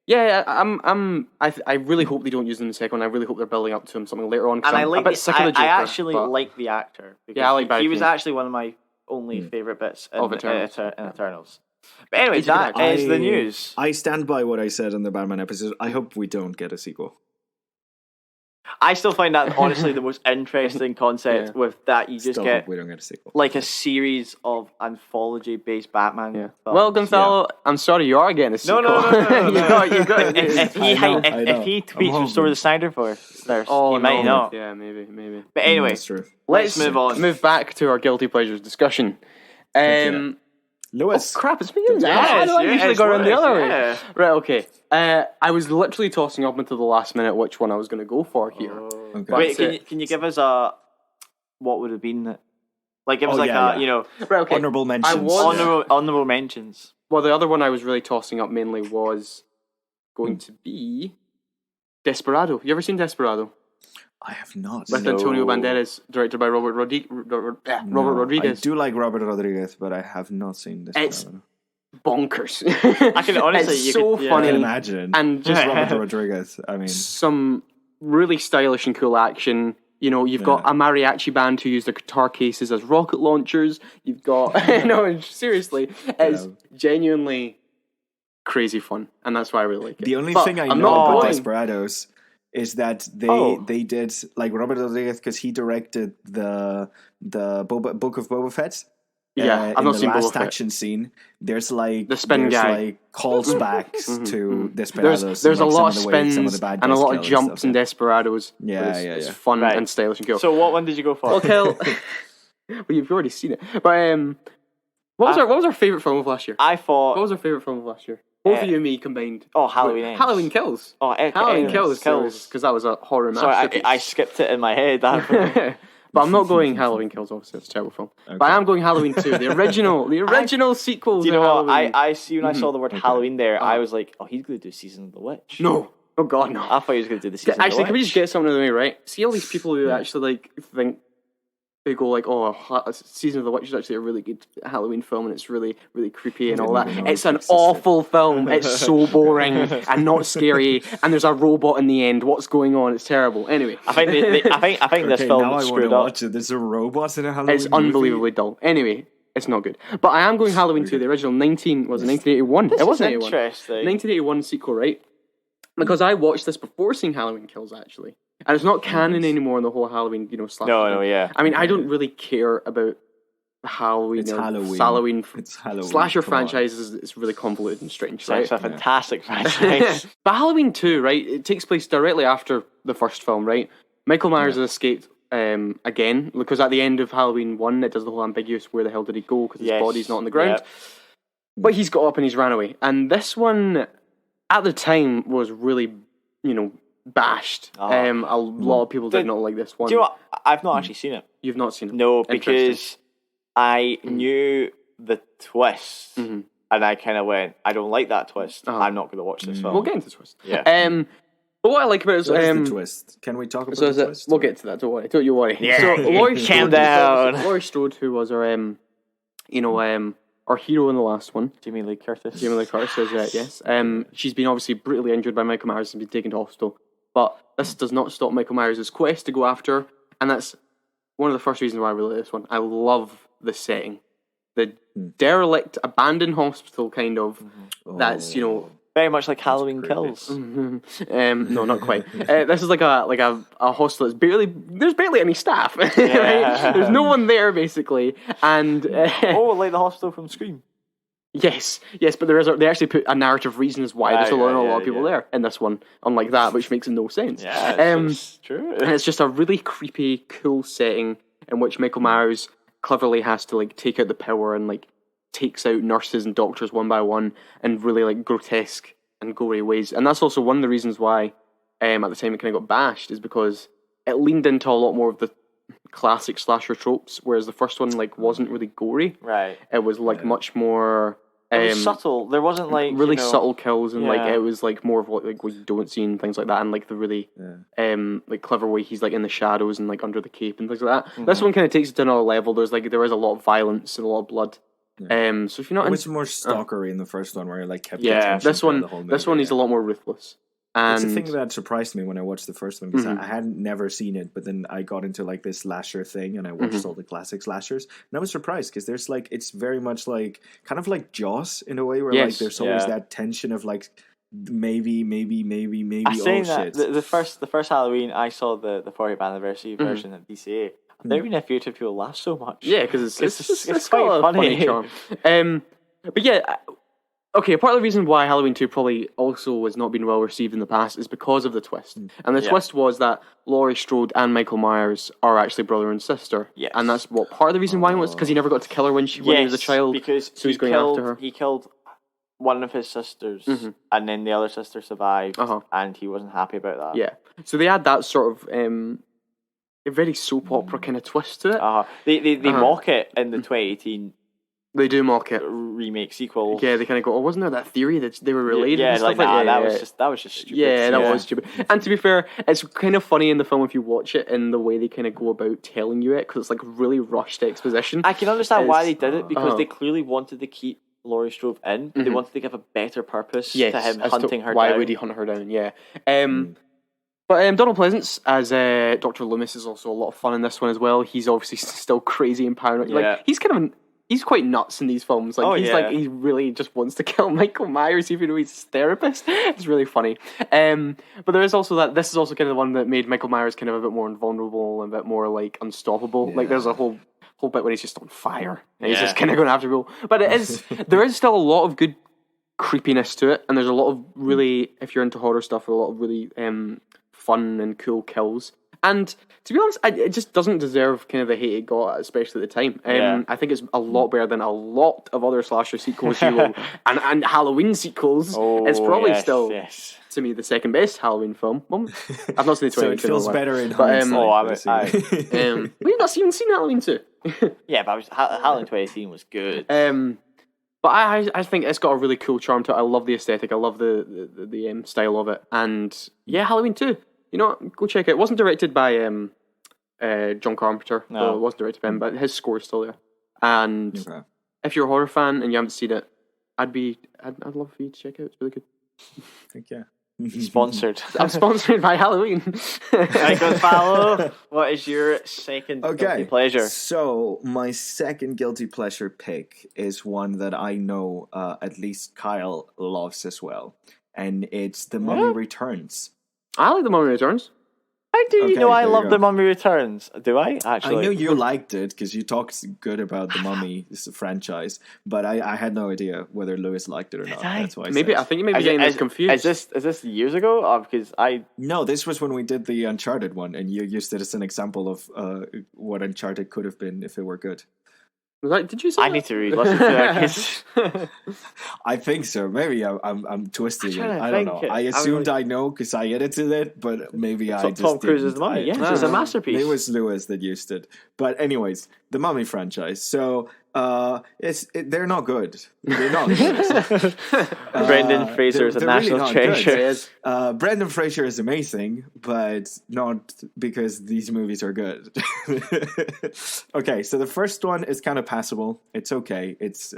Yeah, I really hope they don't use him in the second one. I really hope they're building up to him something later on. And I'm a bit sick of the Joker. I actually like the actor. Yeah, I like Barry. He was actually one of my only favourite bits in Eternals. But anyway, that is the news. I stand by what I said in the Batman episode. I hope we don't get a sequel. I still find that honestly the most interesting concept with that you just get we don't get a sequel. Like a series of anthology-based Batman films. Well, Gonzalo, I'm sorry you are getting a sequel. No. You got if he tweets Restore the Snyder Force, he might not. Yeah, maybe. But anyway, let's move on. Move back to our guilty pleasures discussion. Lewis. Oh, crap, it's me. I don't usually go around the other way. Right, okay. I was literally tossing up until the last minute which one I was going to go for here. Okay. Wait, can you give us what would have been like? Give us right, okay. Honorable mentions. Honorable mentions. Well, the other one I was really tossing up mainly was going to be Desperado. You ever seen Desperado? I have not. With Antonio Banderas, directed by Robert Rodriguez. I do like Robert Rodriguez, but I have not seen this. It's bonkers. I can honestly, it's so funny. I can imagine. And just Robert Rodriguez. I mean, some really stylish and cool action. You know, you've got a mariachi band who use their guitar cases as rocket launchers. You've got seriously, it's genuinely crazy fun, and that's why I really like it. The only thing I know about Desperados is that they did like Robert Rodriguez, because he directed the Book of Boba Fett. Yeah, I've not seen the last Boba Fett. action scene. There's like the spin guy, like calls back to Desperados. There's a like, lot of spins and a lot of jumps in Desperados. Yeah, it's fun and stylish and cool. So what one did you go for? Okay, well, you've already seen it. But what was our favorite film of last year? I thought. What was our favorite film of last year? Both of you and me combined. Oh, Halloween Ends. Halloween Kills. Oh, Halloween Kills. Because that was a horror masterpiece. Sorry, I skipped it in my head. But I'm not going Halloween Kills, obviously, it's a terrible film. Okay. But I am going Halloween 2, the original sequel. Do you know Halloween. what? I see when I saw the word Halloween there, I was like, oh, he's going to do Season of the Witch. No. Oh, God, no. I thought he was going to do the Season of the Witch. Actually, can we just get something out of the way, right? See all these people who actually, like, think, they go like, oh, Season of the Witch is actually a really good Halloween film and it's really, really creepy and all that. It's an awful film. It's so boring and not scary and there's a robot in the end. What's going on? It's terrible. Anyway. I think this film now screwed up. Watch it. There's a robot in a Halloween It's unbelievably dull. Anyway, it's not good. But I am going Halloween 2, the original 1981. This it wasn't is interesting. 1981 sequel, right? Because I watched this before seeing Halloween Kills, actually. And it's not canon anymore in the whole Halloween, slasher. No, yeah. I mean, I don't really care about Halloween. It's Halloween. It's Halloween. Slasher franchises, it's really convoluted and strange, right? It's a fantastic franchise. But Halloween 2, right, it takes place directly after the first film, right? Michael Myers has escaped again, because at the end of Halloween 1, it does the whole ambiguous, where the hell did he go, because his body's not on the ground. Yep. But he's got up and he's ran away. And this one, at the time, was really, bashed. A lot of people did not like this one. Do you know what? I've not actually seen it. You've not seen it? No, because I knew the twist, and I kind of went, I don't like that twist. I'm not going to watch this film. We'll get into the twist. Yeah. But what I like about it is... the twist. Can we talk about the twist? We'll get to that, don't worry. Don't you worry. Yeah. So, Laurie Calm down. Laurie Strode, who was our, our hero in the last one. Jamie Lee Curtis is, yes. She's been obviously brutally injured by Michael Myers and been taken to hospital. But this does not stop Michael Myers' quest to go after her, and that's one of the first reasons why I really like this one. I love the setting. The derelict, abandoned hospital, kind of, that's, very much like Halloween Kills. No, not quite. This is like a hostel that's there's barely any staff. Right? There's no one there, basically. And like the hospital from Scream. Yes, but they actually put a narrative reason as why there's a lot of people there in this one, unlike that, which makes no sense. Yeah, it's true. And it's just a really creepy, cool setting in which Michael Myers cleverly has to take out the power and takes out nurses and doctors one by one in really grotesque and gory ways. And that's also one of the reasons why at the time it kind of got bashed, is because it leaned into a lot more of the classic slasher tropes, whereas the first one wasn't really gory. Right. It was much more it was subtle. There wasn't really subtle kills, and it was more of what you don't see and things like that, and the really clever way he's in the shadows and under the cape and things like that. Mm-hmm. This one kind of takes it to another level. There is a lot of violence and a lot of blood. Yeah. So if you're not, it was more stalkery in the first one, where kept this one is a lot more ruthless. And it's the thing that surprised me when I watched the first one, because I hadn't never seen it, but then I got into this slasher thing and I watched all the classic slashers, and I was surprised because there's it's very much kind of like Jaws in a way, where there's always that tension of maybe shit. The first Halloween I saw the 40th anniversary version at DCA. I've never been a few people laugh so much. Yeah, because it's quite funny charm. But yeah. Okay, part of the reason why Halloween 2 probably also has not been well received in the past is because of the twist. And the twist was that Laurie Strode and Michael Myers are actually brother and sister. Yes. And that's part of the reason why it was, because he never got to kill her when he was a child. Because so he's going after her. He killed one of his sisters, and then the other sister survived, and he wasn't happy about that. Yeah. So they had that sort of a very soap opera kind of twist to it. They mock it in the 2018. They do mock it. Remake sequel. Yeah, they kind of go, wasn't there that theory that they were related? Yeah, and stuff that was just stupid. Yeah, that was stupid. And to be fair, it's kind of funny in the film if you watch it in the way they kind of go about telling you it, because it's really rushed exposition. I can understand why they did it, because they clearly wanted to keep Laurie Strode in, but they wanted to give a better purpose to him hunting her down. Why would he hunt her down? Yeah. But Donald Pleasance as Dr. Loomis is also a lot of fun in this one as well. He's obviously still crazy and paranoid. Yeah. He's kind of he's quite nuts in these films. Like he really just wants to kill Michael Myers, even though he's his therapist. It's really funny. But there is also that. This is also kind of the one that made Michael Myers kind of a bit more invulnerable and a bit more like unstoppable. Yeah. Like there's a whole bit where he's just on fire and he's just kind of going after people. But there is still a lot of good creepiness to it, and there's a lot of really, if you're into horror stuff, a lot of really fun and cool kills. And to be honest, it just doesn't deserve kind of the hate it got, especially at the time. I think it's a lot better than a lot of other slasher sequels and Halloween sequels. It's probably still, to me, the second best Halloween film. Well, I've not seen the 2018 so it feels better in hindsight. We've not even seen Halloween 2. Yeah, but Halloween 2018 was good. But I think it's got a really cool charm to it. I love the aesthetic. I love the style of it. And yeah, Halloween 2. You know what? Go check it. It wasn't directed by John Carpenter. No. It wasn't directed by him, but his score is still there. And if you're a horror fan and you haven't seen it, I'd love for you to check it out. It's really good. Thank you. Sponsored. I'm sponsored by Halloween. Right, Gonzalo, what is your second guilty pleasure? So my second guilty pleasure pick is one that I know at least Kyle loves as well, and it's The Mummy Returns. I like The Mummy Returns. How do you know I love The Mummy Returns? Do I, actually? I know you liked it because you talked good about the Mummy franchise, but I had no idea whether Lewis liked it or not. That's why I think you may be getting this confused. Is this years ago? Or because No, this was when we did the Uncharted one, and you used it as an example of what Uncharted could have been if it were good. Did you say I need to re-listen to that. I think so. Maybe I'm twisting it. I don't know. I assumed I know because I edited it, but maybe I just Tom Cruise's The Mummy. Yes, it's a masterpiece. It was Lewis that used it. But anyways, the Mummy franchise. So they're not good. They're not good. Brendan Fraser is a national treasure. Brendan Fraser is amazing, but not because these movies are good. Okay, so the first one is kind of passable. It's okay. It's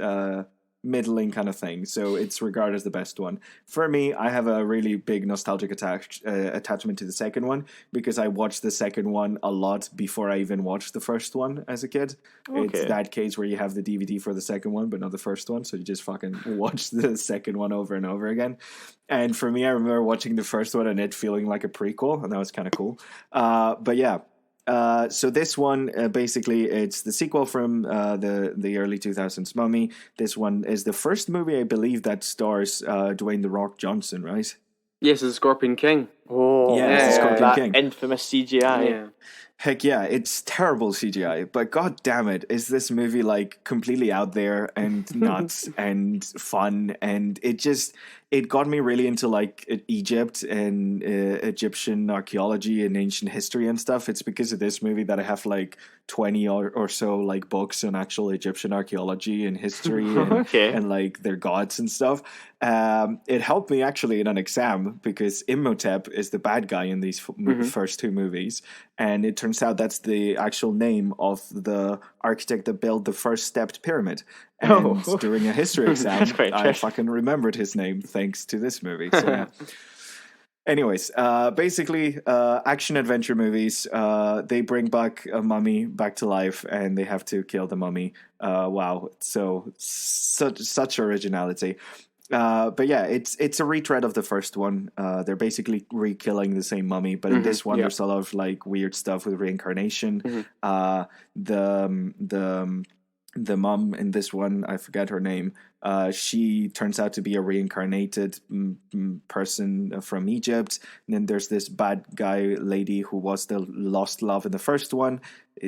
middling kind of thing, so it's regarded as the best one. For me, I have a really big nostalgic attachment to the second one because I watched the second one a lot before I even watched the first one as a kid. Okay. It's that case where you have the DVD for the second one but not the first one, so you just fucking watch the second one over and over again. And for me, I remember watching the first one and it feeling like a prequel, and that was kind of cool. But yeah, so this one, basically, it's the sequel from the early 2000s Mummy. This one is the first movie, I believe, that stars Dwayne "The Rock" Johnson, right? Yes, it's Scorpion King. Oh, yeah, it's Scorpion King. Infamous CGI. Yeah. Heck yeah, it's terrible CGI, but god damn it, is this movie like completely out there and nuts and fun, and it got me really into like Egypt and Egyptian archaeology and ancient history and stuff. It's because of this movie that I have like 20 or so like books on actual Egyptian archaeology and history and like their gods and stuff. It helped me actually in an exam because Imhotep is the bad guy in these first two movies, and it turns out that's the actual name of the architect that built the first stepped pyramid. And during a history exam, I fucking remembered his name thanks to this movie. So, yeah. Anyways, basically, action-adventure movies. They bring back a mummy back to life, and they have to kill the mummy. Wow, such originality. But yeah, it's a retread of the first one. They're basically re-killing the same mummy, but in this one, there's a lot of like weird stuff with reincarnation. The mom in this one, I forget her name. She turns out to be a reincarnated person from Egypt. And then there's this bad guy lady who was the lost love in the first one.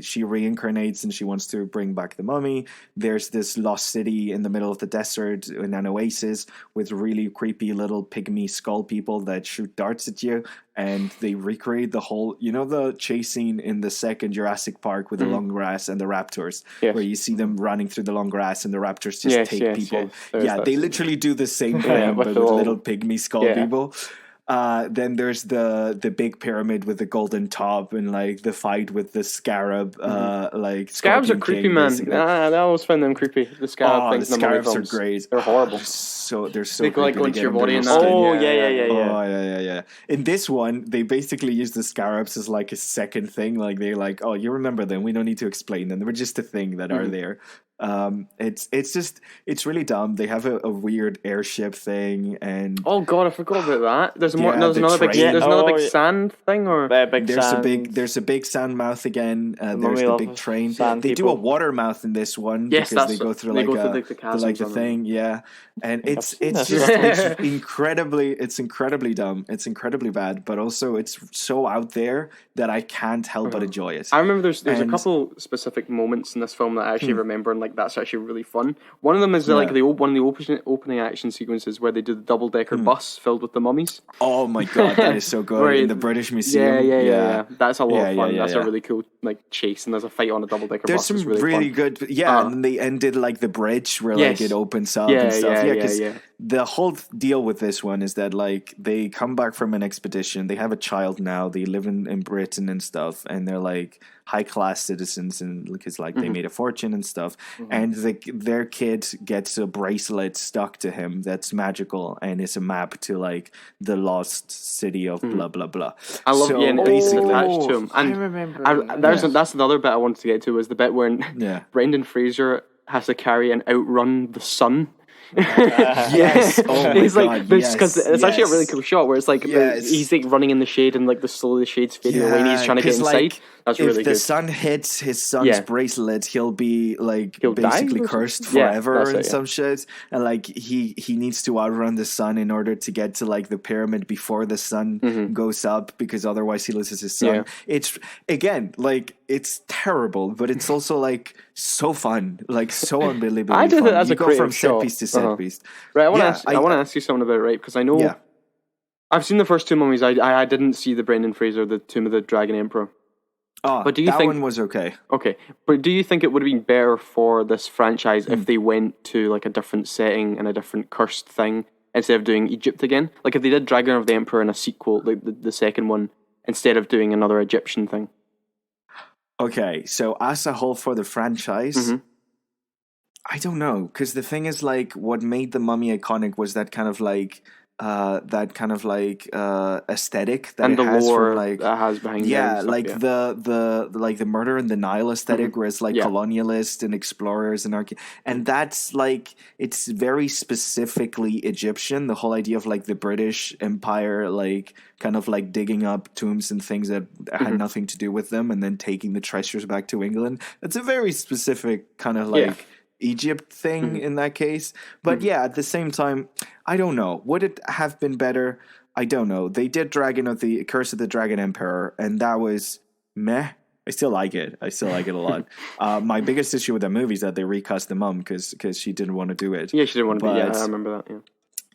She reincarnates and she wants to bring back the mummy. There's this lost city in the middle of the desert in an oasis with really creepy little pygmy skull people that shoot darts at you. And they recreate the whole, you know, the chase scene in the second Jurassic Park with the long grass and the raptors, where you see them running through the long grass and the raptors just take people. Yeah, they literally do the same thing, but with little pygmy skull people. Then there's the big pyramid with the golden top and like the fight with the scarab. Like scarabs are creepy, man. I always find them creepy. The scarab things. The scarabs are great. They're horrible. They're so they go like into your body and that. Oh yeah. In this one, they basically use the scarabs as like a second thing. Like they're like, oh, you remember them? We don't need to explain them. They were just a thing that are there. It's really dumb. They have a weird airship thing, and oh god, I forgot about that. There's more. Yeah, There's the another big. train. There's another big sand thing, or there's a big sand mouth again. There's the big train. They do a water mouth in this one because they go through the thing. Yeah, and it's incredibly dumb. It's incredibly bad, but also it's so out there that I can't help but enjoy it. I remember there's a couple specific moments in this film that I actually remember, and like that's actually really fun. One of them is like one of the opening action sequences where they do the double-decker bus filled with the mummies. Oh my god, that is so good in the British Museum. Yeah. That's a lot of fun. That's a really cool like chase, and there's a fight on a double-decker bus. There's some really good, and then they ended like the bridge where like it opens up and stuff. Because the whole deal with this one is that like they come back from an expedition, they have a child now, they live in Britain and stuff, and they're like high class citizens, and because like they made a fortune and stuff, and their kid gets a bracelet stuck to him that's magical, and it's a map to like the lost city of blah blah blah. I love basically attached to him. And I remember. That's another bit I wanted to get to, was the bit when Brendan Fraser has to carry and outrun the sun. Yes, oh my god, because it's actually a really cool shot where it's like he's like running in the shade, and like the shade's fading away, and he's trying to get inside. Like, that's really good. If the sun hits his son's bracelet, he'll be like basically cursed forever and some shit. And like he needs to outrun the sun in order to get to like the pyramid before the sun goes up, because otherwise he loses his son. It's again like it's terrible, but it's also like so fun, like so unbelievably I did fun. it as you a go from set piece to set piece. Right, I want to ask you something about it, right? Because I know I've seen the first two Mummies. I didn't see the Brendan Fraser, the Tomb of the Dragon Emperor. Oh, but do you think one was okay? Okay, but do you think it would have been better for this franchise if they went to like a different setting and a different cursed thing instead of doing Egypt again? Like if they did Dragon of the Emperor in a sequel, like the second one, instead of doing another Egyptian thing. Okay, so as a whole for the franchise, I don't know, because the thing is, like, what made the Mummy iconic was that kind of like aesthetic that and it the has lore from, like, that has behind the murder in the Nile aesthetic, where it's like colonialists and explorers and and that's like it's very specifically Egyptian. The whole idea of like the British Empire, like kind of like digging up tombs and things that had nothing to do with them, and then taking the treasures back to England. It's a very specific kind of like Egypt thing in that case. But at the same time, I don't know. Would it have been better? I don't know. They did Curse of the Dragon Emperor, and that was meh. I still like it. I still like it a lot. My biggest issue with that movie is that they recast the mum because she didn't want to do it. Yeah, she didn't want to be. Yeah, I remember that.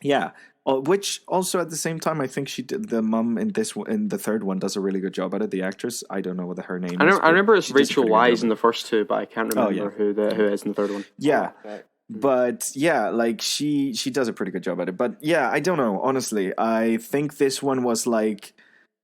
Yeah. Which also at the same time, I think she did the mum in the third one does a really good job at it. The actress, I don't know what her name is. I remember it's Rachel Weisz in the first two, but I can't remember who is in the third one. Yeah. But like she does a pretty good job at it. But I don't know. Honestly, I think this one was like,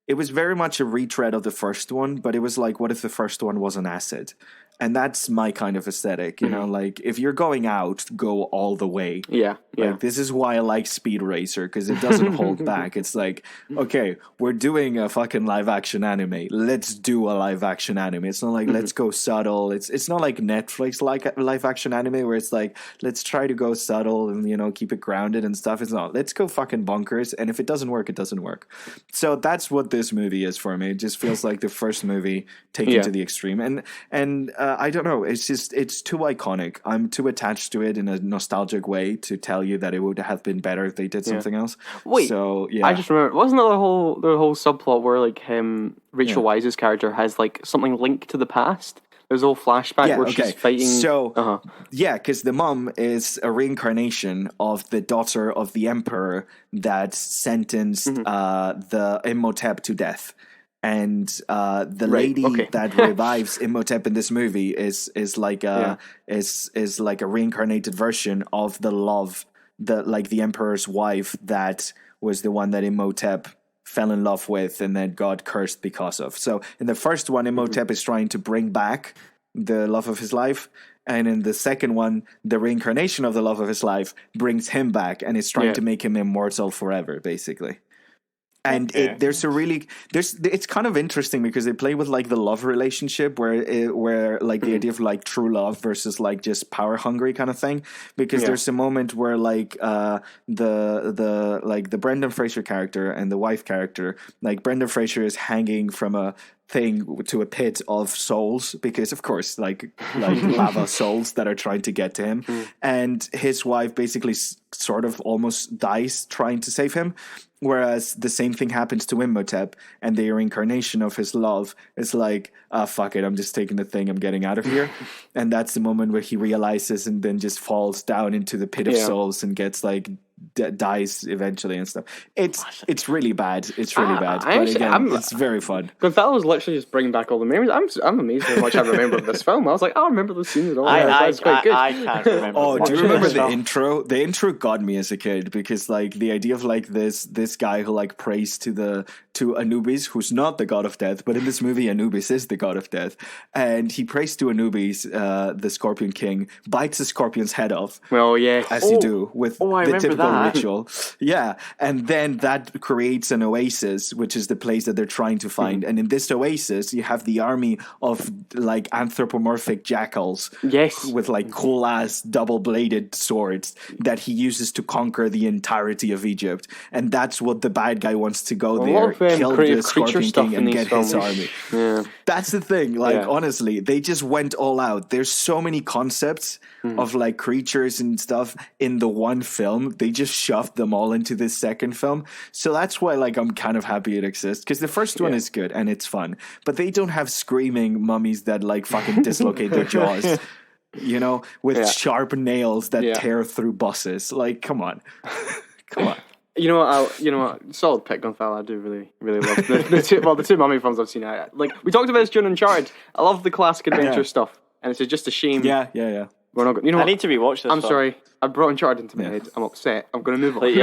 it was very much a retread of the first one, but it was like, what if the first one was an acid? And that's my kind of aesthetic, you know, like if you're going out, go all the way. Yeah. Like, this is why I like Speed Racer, because it doesn't hold back. It's like, okay, we're doing a fucking live action anime. Let's do a live action anime. It's not like, let's go subtle. It's not like Netflix like live action anime where it's like, let's try to go subtle and, you know, keep it grounded and stuff. It's not. Let's go fucking bonkers. And if it doesn't work, it doesn't work. So that's what this movie is for me. It just feels like the first movie taken to the extreme. And I don't know. It's too iconic. I'm too attached to it in a nostalgic way to tell you that it would have been better if they did something else. Wait, so I just remember, wasn't there the whole subplot where like Rachel Weisz's character has like something linked to the past? There's a whole flashback where she's fighting. So because the mum is a reincarnation of the daughter of the emperor that sentenced the Imhotep to death. And the lady that revives Imhotep in this movie is like a reincarnated version of the emperor's wife that was the one that Imhotep fell in love with and then got cursed because of. So in the first one, Imhotep is trying to bring back the love of his life. And in the second one, the reincarnation of the love of his life brings him back and is trying to make him immortal forever, basically. And it's kind of interesting because they play with like the love relationship where like the idea of like true love versus like just power hungry kind of thing. Because there's a moment where like the Brendan Fraser character and the wife character, like Brendan Fraser is hanging from a thing to a pit of souls because of course like lava souls that are trying to get to him, and his wife basically sort of almost dies trying to save him, whereas the same thing happens to Imhotep, and the reincarnation of his love is like, fuck it, I'm just taking the thing, I'm getting out of here. And that's the moment where he realizes and then just falls down into the pit of souls and gets like dies eventually and stuff. It's really bad. It's really bad. But again, it's very fun. Gonzalo was literally just bringing back all the memories. I'm amazed how much I remember of this film. I was like, I remember the scenes and all. That's quite good. I can't remember. Oh, do you remember the intro? The intro got me as a kid because like the idea of like this guy who like prays to Anubis, who's not the god of death, but in this movie Anubis is the god of death, and he prays to Anubis, the Scorpion King, bites the scorpion's head off. Well, yeah, as you do with the typical ritual. Yeah, and then that creates an oasis, which is the place that they're trying to find. And in this oasis, you have the army of like anthropomorphic jackals. Yes, with like cool ass double-bladed swords that he uses to conquer the entirety of Egypt. And that's what the bad guy wants to go there, kill the Scorpion King, and get his army. Yeah. That's the thing. Like honestly, they just went all out. There's so many concepts of like creatures and stuff in the one film. They just shoved them all into this second film. So that's why like I'm kind of happy it exists, because the first one is good and it's fun, but they don't have screaming mummies that like fucking dislocate their jaws, you know, with sharp nails that tear through buses. Like, come on. Come on. You know what? Solid pick, Gonzalo. I do really love the two mummy films I've seen. Like we talked about this during Uncharted. I love the classic adventure stuff, and it's just a shame. Yeah. We're not. You know, I need to rewatch this. I'm sorry. I brought Uncharted into my head. I'm upset. I'm going to move on. Move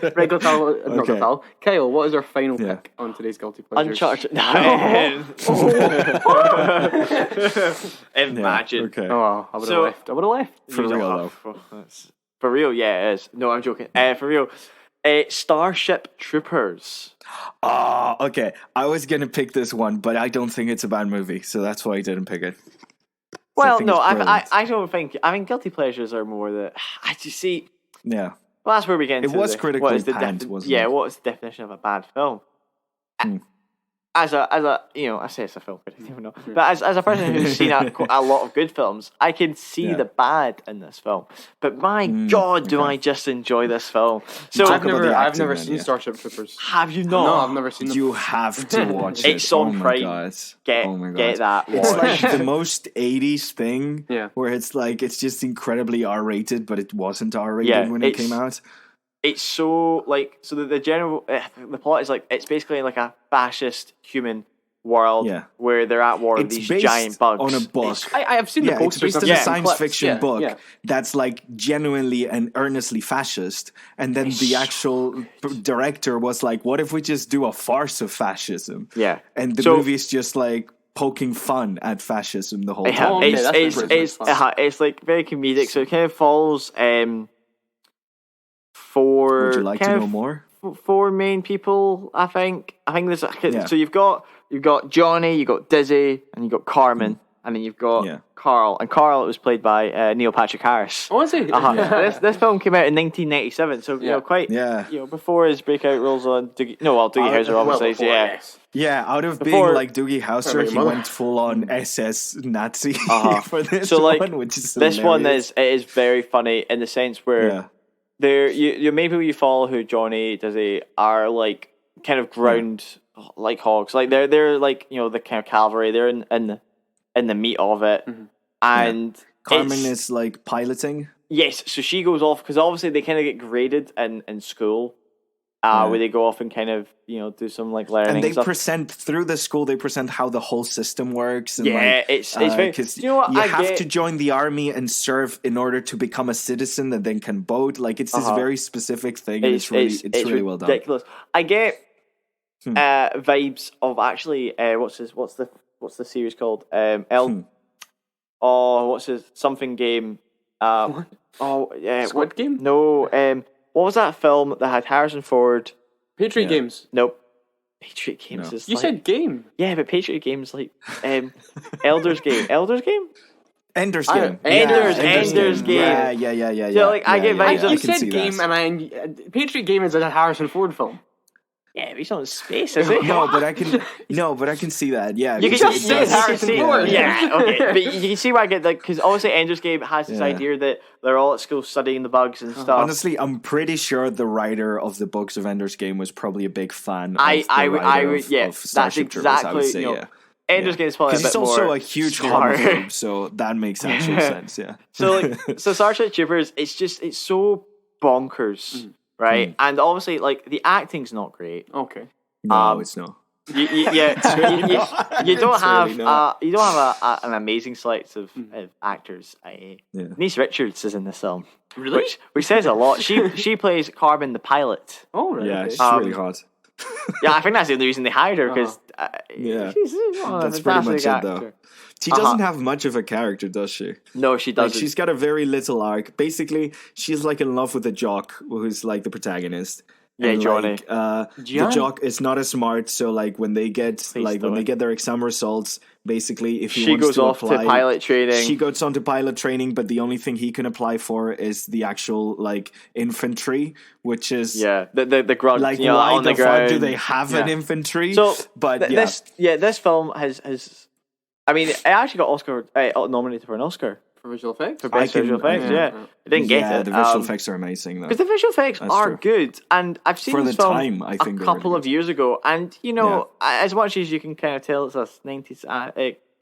on. Right, Gonzalo, not Gonzalo. Kyle, what is our final pick on today's Guilty Pleasures? Uncharted. Imagine. Okay. Oh, I would have left. For real, though. For real, yeah, it is. No, I'm joking. For real. Starship Troopers. Okay. I was going to pick this one, but I don't think it's a bad movie, so that's why I didn't pick it. Well, no, I don't think. I mean, guilty pleasures are more that I just see. Yeah. Well, that's where we get into. It was critically panned, wasn't it? Yeah. What is the definition of a bad film? As a I say it's a film, but I don't know. But as a person who's seen a lot of good films, I can see the bad in this film. But my God, do I just enjoy this film? So I've never seen Starship Troopers. Have you not? No, I've never seen them. You have to watch it. It's on Prime. Get that. It's like the most 80s thing where it's like it's just incredibly R-rated, but it wasn't R-rated when it came out. It's so like the general the plot is like it's basically like a fascist human world where they're at war with these giant bugs. On a book. I have seen the posters. It's based on a science fiction book that's like genuinely and earnestly fascist. And then the actual director was like, "What if we just do a farce of fascism?" Yeah, and the movie is just like poking fun at fascism the whole time. It's like very comedic, so it kind of follows. Would you like to know more? Four main people, I think. There's so you've got Johnny, you've got Dizzy, and you've got Carmen, and then you've got Carl. And Carl was played by Neil Patrick Harris. Oh, is he? This film came out in 1997, so before his breakout roles on Doogie Howser, obviously. Yeah, out of being like Doogie Howser, he went full on SS Nazi for this so, like, one, which is this hilarious. one is very funny in the sense where. You maybe you follow who Johnny Dizzy are like kind of ground like hogs, like they're like the kind of cavalry, they're in the meat of it, and Carmen is like piloting. Yes, so she goes off because obviously they kind of get graded in school, where they go off and kind of do some like learning. And they stuff. present through the school. They present how the whole system works. And it's very. You have to join the army and serve in order to become a citizen that then can vote. Like it's this very specific thing. And it's really well done. Ridiculous. I get vibes of actually what's the series called? What's his something game? Squid Game? No. What was that film that had Harrison Ford? Patriot Games. Nope. Patriot Games is You said game. Yeah, but Patriot Games Elder's Game. Elder's Game? Ender's Game. Ender's Game. Yeah. So, like, I get vibes of... You said game, and Patriot Game is a Harrison Ford film. Yeah, he's not in space, is he? No, but I can see that. Yeah, you can just say Harrison Ford. Yeah, okay. But you can see why I get that, because obviously Ender's Game has this idea that they're all at school studying the bugs and stuff. Honestly, I'm pretty sure the writer of the books of Ender's Game was probably a big fan of Starship Troopers, I would say, Ender's Game is probably a bit more he's also a huge homophobe, so that makes actual sense, yeah. So Starship Troopers, it's so bonkers. Right, and obviously, like, the acting's not great. Okay, no, it's not. You don't have an amazing select of actors. Denise Richards is in this film, really, which says a lot. She plays Carbon the pilot. Oh, right. Yeah, she's really hot. Yeah, I think that's the only reason they hired her, because she's that's pretty much it, though. She doesn't have much of a character, does she? No, she doesn't. Like, she's got a very little arc. Basically, she's like in love with the jock, who's like the protagonist. Yeah, and, Johnny. The jock is not as smart, so like when they get their exam results, basically, if he wants to apply, to pilot training. She goes on to pilot training, but the only thing he can apply for is the actual like infantry, which is the grunt. Like, why the fuck do they have an infantry? So, but this film has. I mean, it actually got nominated for an Oscar. For visual effects? For best visual effects, It didn't get it. The visual effects are amazing, though. Because the visual effects are good. And I've seen this film I think a couple of years ago. And, as much as you can kind of tell it's a 90s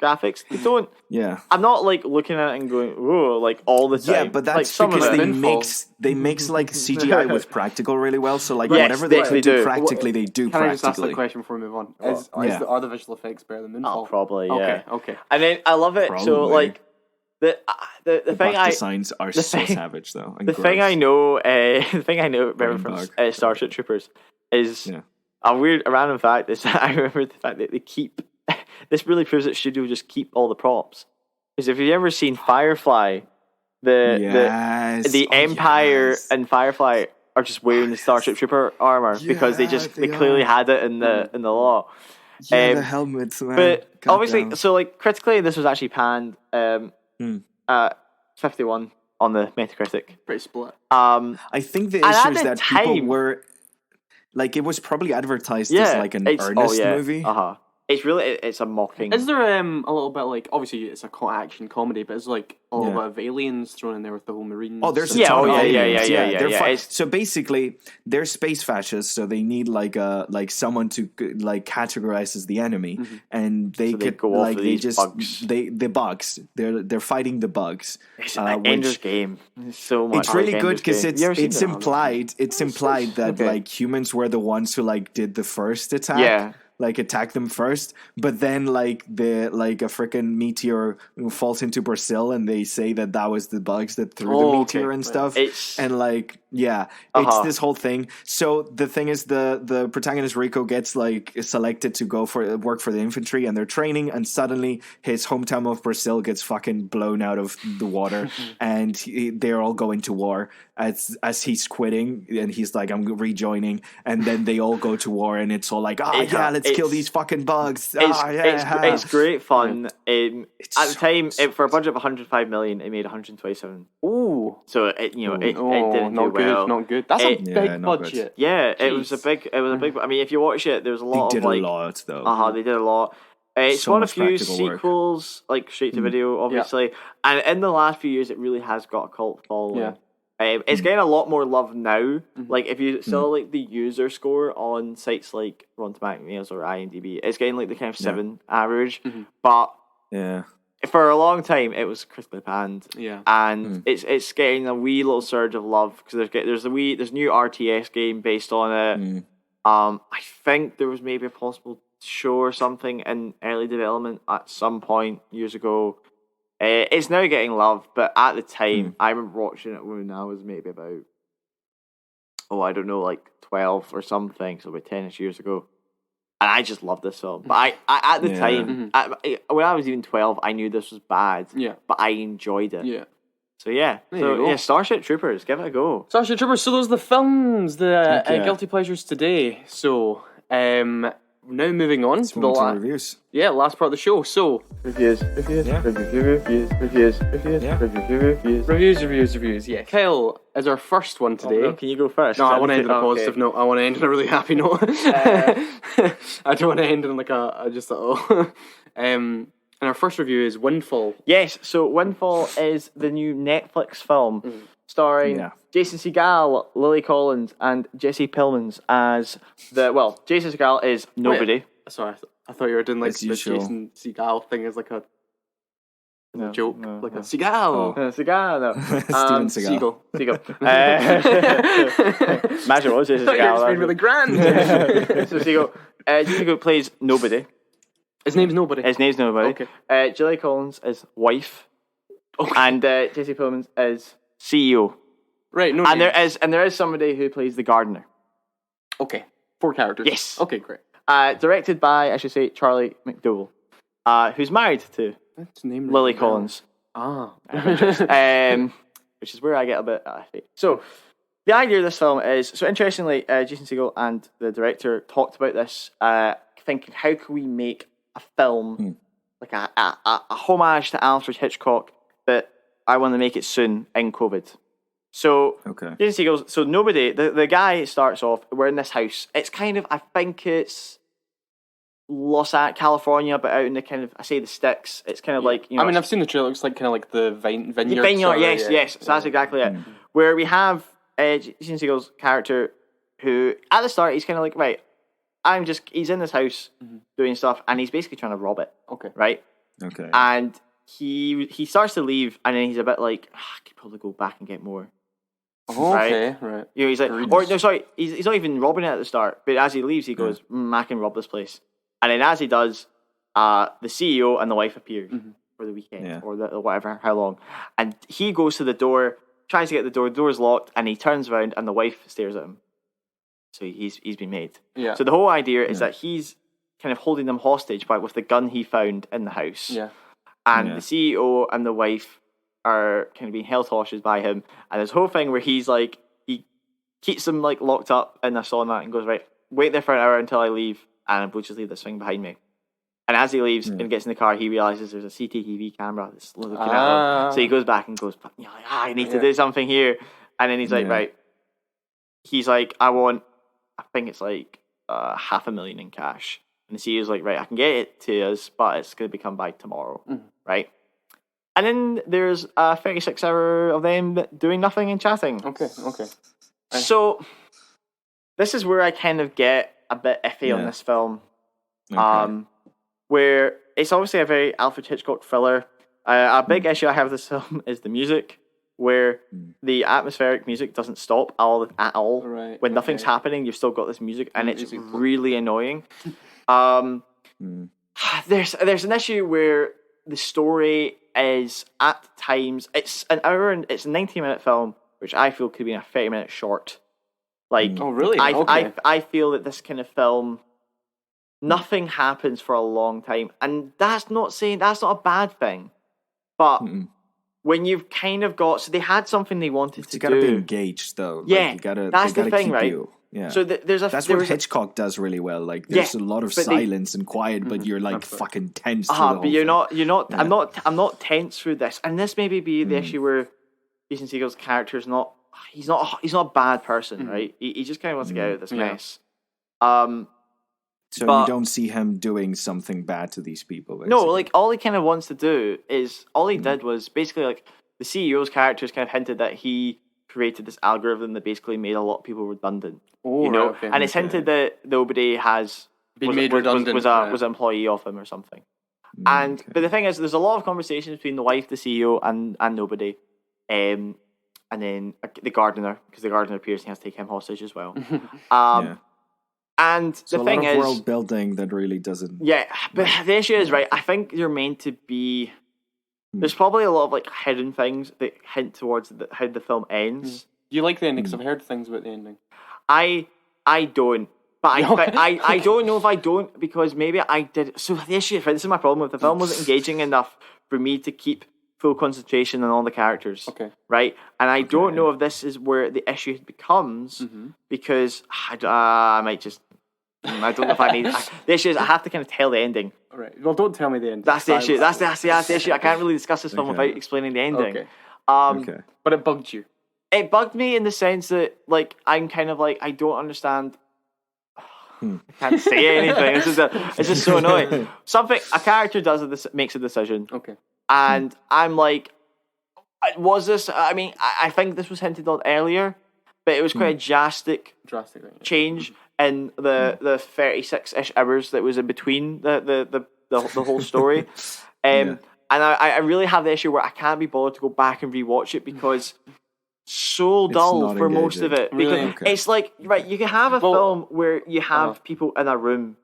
graphics, they don't... Yeah. I'm not, like, looking at it and going, oh, like, all the time. Yeah, but that's like, because they mix, like, CGI with practical really well. So, like, whatever they can do practically, they do practically. Can I just ask practically. that question before we move on? Are the visual effects better than Windfall? Oh, probably, yeah. Okay. And then I love it. Probably. So, like... The thing designs are so savage though. The thing I know from Starship Troopers is a random fact is that I remember the fact that they keep this really proves that studio just keep all the props. Because if you've ever seen Firefly, the Empire and Firefly are just wearing the Starship Trooper armor because they clearly had it in the law. The helmets, man. But obviously, so like critically, this was actually panned. 51 on the Metacritic. Pretty split. I think the issue is that people were like, it was probably advertised as like an earnest movie. It's a mocking. Is there a little bit like, obviously it's a action comedy, but it's like a little bit of aliens thrown in there with the whole Marines? Oh, there's a ton of aliens. So basically, they're space fascists, so they need like someone to like categorize as the enemy, and they go like they just bugs. The bugs. They're fighting the bugs. It's like Ender's Game. So much. It's really good because it's implied. It's implied that like humans were the ones who like did the first attack. Yeah. Like attack them first, but then like a freaking meteor falls into Brazil, and they say that was the bugs that threw the meteor and stuff. And like it's this whole thing. So the thing is, the protagonist Rico gets like selected to go work for the infantry, and they're training, and suddenly his hometown of Brazil gets fucking blown out of the water, and they're all going to war as he's quitting, and he's like, I'm rejoining, and then they all go to war, and it's all like, let's kill these fucking bugs. It's great fun. At the time, for a budget of 105 million, it made 127. Ooh, so it didn't do well. Not good. That's a big budget. Yeah, it was a big. I mean, if you watch it, there was a lot of like. They did a lot, though. They did a lot. It's won a few sequels, like straight to video, obviously, and in the last few years, it really has got a cult following. Yeah. It's getting a lot more love now. Like, if you saw like the user score on sites like Rotten Tomatoes or IMDb, it's getting like the kind of 7 average. But for a long time, it was critically panned. Yeah, and it's getting a wee little surge of love because there's a new RTS game based on it. I think there was maybe a possible show or something in early development at some point years ago. It's now getting love, but at the time, I remember watching it when I was maybe about, I don't know, like 12 or something, so about 10ish years ago. And I just loved this film. But I at the time, when I was even 12, I knew this was bad, but I enjoyed it. Yeah. So yeah, Starship Troopers, give it a go. Starship Troopers. So those are the films, the guilty pleasures today. So now moving on to the reviews. Yeah, last part of the show. So reviews. Yeah, Kyle is our first one today. No, can you go first? No, I want to end on a positive note. I want to end on a really happy note. I don't want to end on like a just and our first review is Windfall. Yes, so Windfall is the new Netflix film starring Jason Segel, Lily Collins, and Jesse Plemons as Jason Segel is nobody. Wait, sorry, I thought you were doing like the Jason Segel thing as like a joke, like a Segel. Segel, no. Steven Seagal. Imagine what was Jason Segel. It's been really grand. So Segel, Jason Segel plays nobody. His name's Nobody. Okay. Lily Collins is wife. Okay. And Jesse Plemons is CEO. Right. No. And there is somebody who plays the gardener. Okay. 4 characters. Yes. Okay. Great. Directed by, I should say, Charlie McDowell, who's married to Lily Collins. Which is where I get a bit. So the idea of this film is interestingly, Jason Segel and the director talked about this, thinking how can we make a film like a homage to Alfred Hitchcock, but I want to make it soon in COVID. So Jason Segel, so nobody, the guy starts off, we're in this house. It's kind of, I think it's California, but out in the kind of, I say the sticks. It's kind of like, I mean, I've seen the trailer. It looks like kind of like the vineyard. Yes. So that's exactly it. Where we have Jason Segel's character who, at the start, he's kind of like, right, he's in this house doing stuff, and he's basically trying to rob it. Okay. Right? Okay. And he starts to leave, and then he's a bit like, I could probably go back and get more. Oh, okay, right. He's like, he's not even robbing it at the start, but as he leaves, he goes, I can rob this place. And then as he does, the CEO and the wife appear for the weekend, or whatever, how long. And he goes to the door, tries to get the door's locked, and he turns around, and the wife stares at him. So he's been made. Yeah. So the whole idea is that he's kind of holding them hostage with the gun he found in the house. Yeah. And the CEO and the wife are kind of being held hostage by him. And this whole thing where he's like, he keeps them like locked up in a sauna and goes, right, wait there for an hour until I leave, and we'll just leave this thing behind me. And as he leaves and gets in the car, he realizes there's a CCTV camera that's looking at him. So he goes back and goes, I need to do something here. And then he's like, right. He's like, I think it's like $500,000 in cash. And the CEO's like, right, I can get it to us, but it's going to become by tomorrow, right? And then there's a 36-hour of them doing nothing and chatting. Okay. So this is where I kind of get a bit iffy on this film, where it's obviously a very Alfred Hitchcock thriller. A big issue I have with this film is the music, where the atmospheric music doesn't stop at all. Right. When nothing's happening, you've still got this music, and it's really annoying. There's an issue where the story is at times it's an hour and it's a 90-minute film, which I feel could be a 30-minute short. Like, oh really? I feel that this kind of film, nothing happens for a long time, and that's not a bad thing, but when you've kind of got, so they had something they wanted to do. You gotta be engaged though. Yeah, like, that's the thing, right? Yeah. So that's what Hitchcock does really well. Like there's a lot of silence and quiet, but you're like fucking tense. But you're not. Yeah. I'm not tense through this, and this maybe be the issue where Jason Segel's character is not. He's not a bad person, right? He just kind of wants to get out of this mess. So you don't see him doing something bad to these people. Basically. No, like all he kind of wants to do is all he did was basically like the CEO's character has kind of hinted that he created this algorithm that basically made a lot of people redundant. And it's hinted that nobody has been made redundant. Was an employee of him or something. But the thing is, there's a lot of conversations between the wife, the CEO, and nobody, and then the gardener, because the gardener appears and he has to take him hostage as well. And so the thing is, world building that really doesn't. Yeah, but the issue is, right, I think you're meant to be. There's probably a lot of like hidden things that hint towards how the film ends. Do you like the ending? Because I've heard things about the ending. I don't, but I don't know if I don't, because maybe I did. So the issue, this is my problem with the film, wasn't engaging enough for me to keep full concentration on all the characters. Okay. Right? And I don't know if this is where the issue becomes, because I might just... I don't know if I need... the issue is I have to kind of tell the ending. All right. Well, don't tell me the ending. That's the issue. That's the issue. I can't really discuss this film without explaining the ending. Okay. But it bugged you. It bugged me in the sense that, like, I'm kind of like, I don't understand... I can't say anything. It's just so annoying. A character makes a decision. Okay. And I'm like, was this? I mean, I think this was hinted on earlier, but it was quite a drastic change in the 36-ish hours that was in between the whole story. And I really have the issue where I can't be bothered to go back and rewatch it because so dull for most of it. Because it's like, right, you can have a film where you have people in a room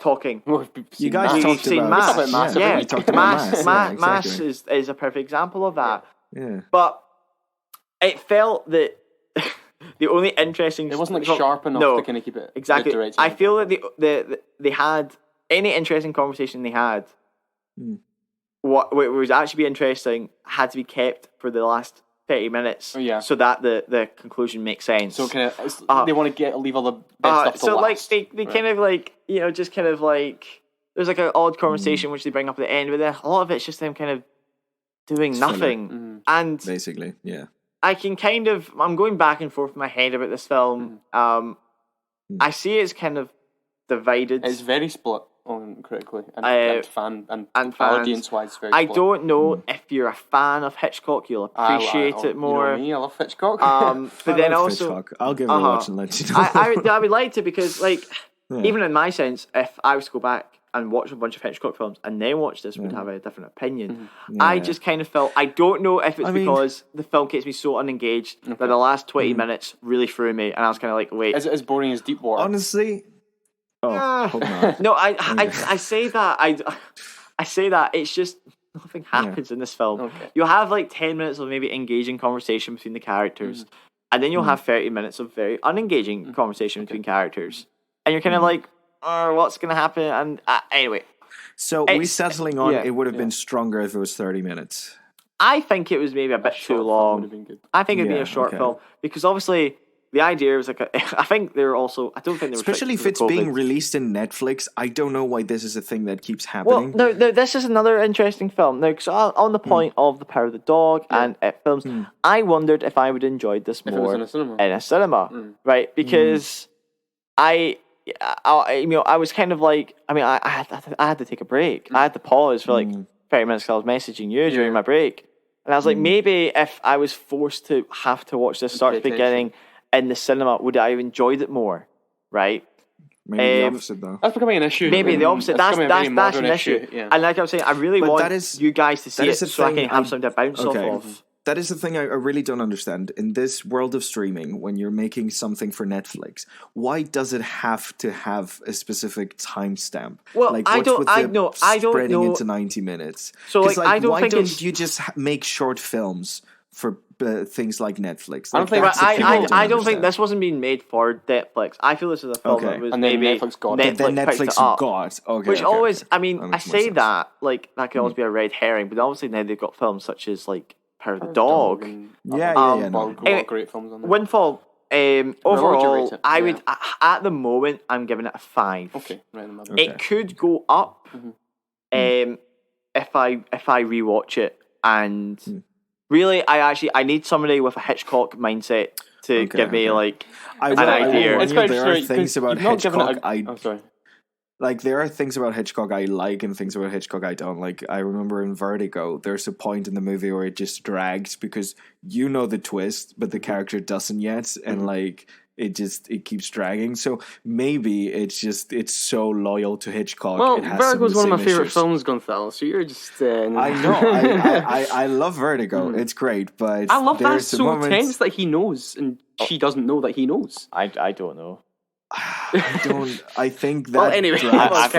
talking. You guys talked about Mass. We talked about Mass is a perfect example of that. Yeah. But it felt that the only interesting... It wasn't like sharp enough to kind of keep it... Exactly. I feel that they had... Any interesting conversation they had, what was actually be interesting had to be kept for the last 30 minutes, so that the conclusion makes sense. So kind of they want to leave all the best stuff to so last. Like they kind of like, you know, just kind of like there's like an odd conversation which they bring up at the end, but then a lot of it's just them kind of doing nothing. And basically, I can kind of I'm going back and forth in my head about this film. I see it's kind of divided. It's very split on critically and fan and audience wise. I don't know if you're a fan of Hitchcock, you'll appreciate it more. You know me, I love Hitchcock. But then also, Hitchcock. I'll give it a watch and let you know. I would like to because, like, even in my sense, if I was to go back and watch a bunch of Hitchcock films and then watch this, would have a different opinion. I just kind of felt I don't know if it's because the film keeps me so unengaged that the last 20 minutes really threw me, and I was kind of like, wait, is it as boring as Deep Water? Honestly. Hope not. No, I say that I say that it's just nothing happens in this film. Okay. You'll have like 10 minutes of maybe engaging conversation between the characters, and then you'll have 30 minutes of very unengaging conversation between characters, and you're kind of like, what's going to happen? And anyway, so we settling on it would have been stronger if it was 30 minutes. I think it was maybe a bit too long. I think it'd be a short film because obviously. The idea was like, I think they're also, I don't think they were... Especially if it's being released in Netflix, I don't know why this is a thing that keeps happening. Well, no, this is another interesting film. Now, because on the point of The Power of the Dog and It films, I wondered if I would have enjoyed this more in a cinema, right? Because I was kind of like, I had to take a break. I had to pause for like 30 minutes because I was messaging you during my break. And I was like, maybe if I was forced to have to watch this start to beginning... in the cinema, would I have enjoyed it more? Right? Maybe the opposite, though. That's becoming an issue. Maybe the opposite. That's an issue. Yeah. And like I was saying, I really want you guys to see it so I can have something to bounce off of. That is the thing I really don't understand. In this world of streaming, when you're making something for Netflix, why does it have to have a specific timestamp? Well, like, I don't know. Spreading into 90 minutes. So, like, I don't why think don't you just make short films for things like Netflix? Like, I don't think this wasn't being made for Netflix. I feel this is a film that was maybe Netflix got Which always, I say that like that could always be a red herring, but obviously now they've got films such as like Power of the Dog. Anyway, great films on there. Windfall. Overall, I would at the moment I'm giving it a 5. Okay, right in the middle. It could go up if I rewatch it and. Really, I need somebody with a Hitchcock mindset to give me like an idea. There are things about Hitchcock there are things about Hitchcock I like and things about Hitchcock I don't like. I remember in Vertigo, there's a point in the movie where it just drags because you know the twist, but the character doesn't yet, and like it keeps dragging. So maybe it's so loyal to Hitchcock. Well, it has Vertigo's one of my favorite films, Gonzalo. So you're just. I know. I love Vertigo. It's great, but I love that so tense that he knows and she doesn't know that he knows. I don't know. I think that. Well, anyway, I've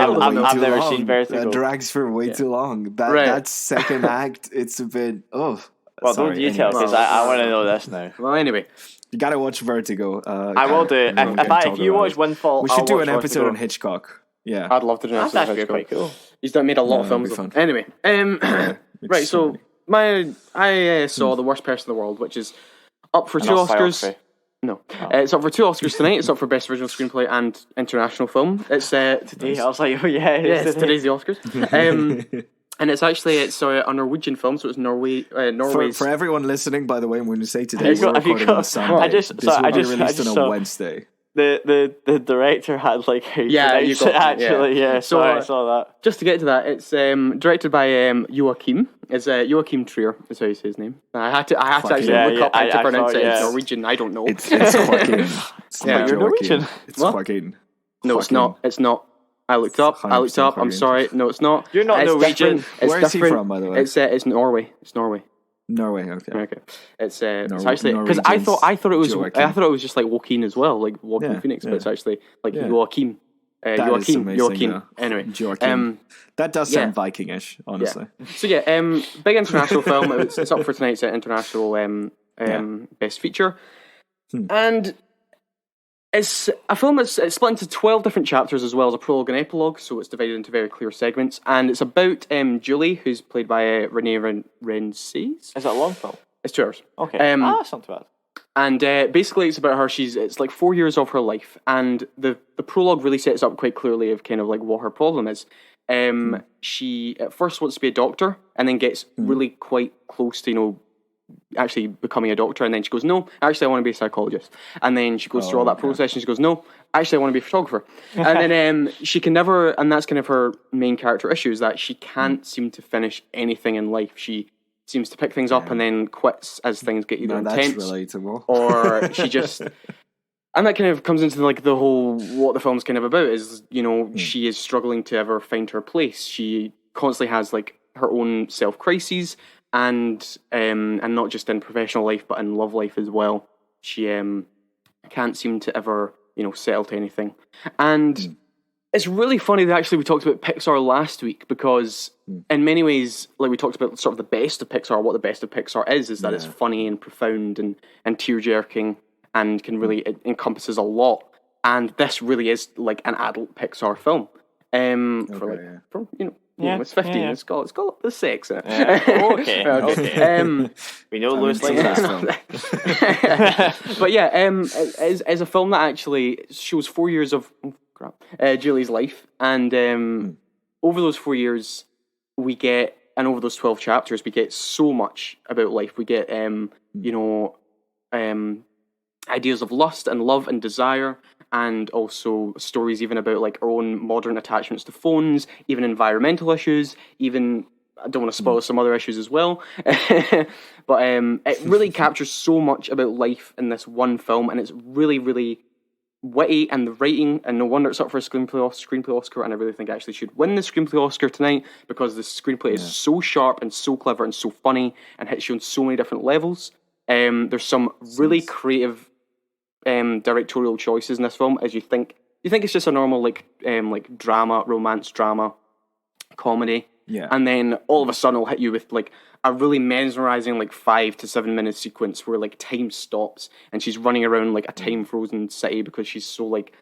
never seen Vertigo. That drags for way too long. That second act, it's a bit. Well, don't you tell because I want to know this now. Well, anyway. You gotta watch Vertigo. I will do it. If you watch Windfall, we should do an episode on Hitchcock. Yeah, I'd love to do an episode on Hitchcock. Quite cool. He's made a lot of films. Anyway, right. So I saw The Worst Person in the World, which is up for 2 Oscars. No, it's up for 2 Oscars tonight. It's up for Best Original Screenplay and International Film. It's today. I was like, oh yeah, it's today's the Oscars. And it's a Norwegian film, so it's Norway's. For everyone listening, by the way, when you say today, we're recording on Sunday. This will be released on a Wednesday. The director had like how you pronounce it actually. Yeah. So I saw that. Just to get to that, it's directed by Joachim. It's Joachim Trier. Is how you say his name. I had to actually look up how to pronounce it. It's Norwegian. I don't know. It's Joachim. You're Norwegian. It's Joachim. No, it's not. It's not. I looked up. I'm sorry. No, it's not. You're not Norwegian. Where is he from, by the way? It's Norway. It's Norway. Norway, okay. It's actually because I thought it was just like Joaquin as well, like Joaquin Phoenix, but it's actually like Joachim. Joachim. Anyway, Joachim. That does sound Vikingish, honestly. Yeah. So big international film. It's up for tonight's international best feature, and it's a film that's split into 12 different chapters as well as a prologue and epilogue, so it's divided into very clear segments. And it's about Julie, who's played by Renee Rences. Is that a long film? It's 2 hours. Okay, that's not too bad. And basically, it's about her. It's like 4 years of her life, and the prologue really sets up quite clearly of kind of like what her problem is. She at first wants to be a doctor, and then gets really quite close to actually becoming a doctor, and then she goes, no, actually I want to be a psychologist, and then she goes through all that process, and she goes, no, actually I want to be a photographer, and then she can never, and that's kind of her main character issue, is that she can't seem to finish anything in life. She seems to pick things up and then quits as things get either intense, relatable. or she just, and that kind of comes into like the whole, what the film's kind of about is, she is struggling to ever find her place. She constantly has like her own self-crises, and not just in professional life, but in love life as well. She can't seem to ever, settle to anything. And it's really funny that actually we talked about Pixar last week, because in many ways, like we talked about sort of the best of Pixar, what the best of Pixar is that it's funny and profound and tear-jerking and can really, it encompasses a lot. And this really is like an adult Pixar film. It's 15. Yeah. It's got the sex in it. Yeah. Okay. We know Lewis likes that. But it's a film that actually shows 4 years of Julie's life, and over those 4 years, and over those 12 chapters, we get so much about life. We get ideas of lust and love and desire, and also stories even about like our own modern attachments to phones, even environmental issues, even, I don't want to spoil some other issues as well, but it really captures so much about life in this one film, and it's really, really witty, and the writing, and no wonder it's up for a screenplay Oscar, and I really think it actually should win the screenplay Oscar tonight, because the screenplay is so sharp and so clever and so funny and hits you on so many different levels. There's some really creative directorial choices in this film, as you think it's just a normal like romance drama comedy, and then all of a sudden it'll hit you with like a really mesmerizing like 5 to 7 minute sequence where like time stops and she's running around like a time frozen city because she's so like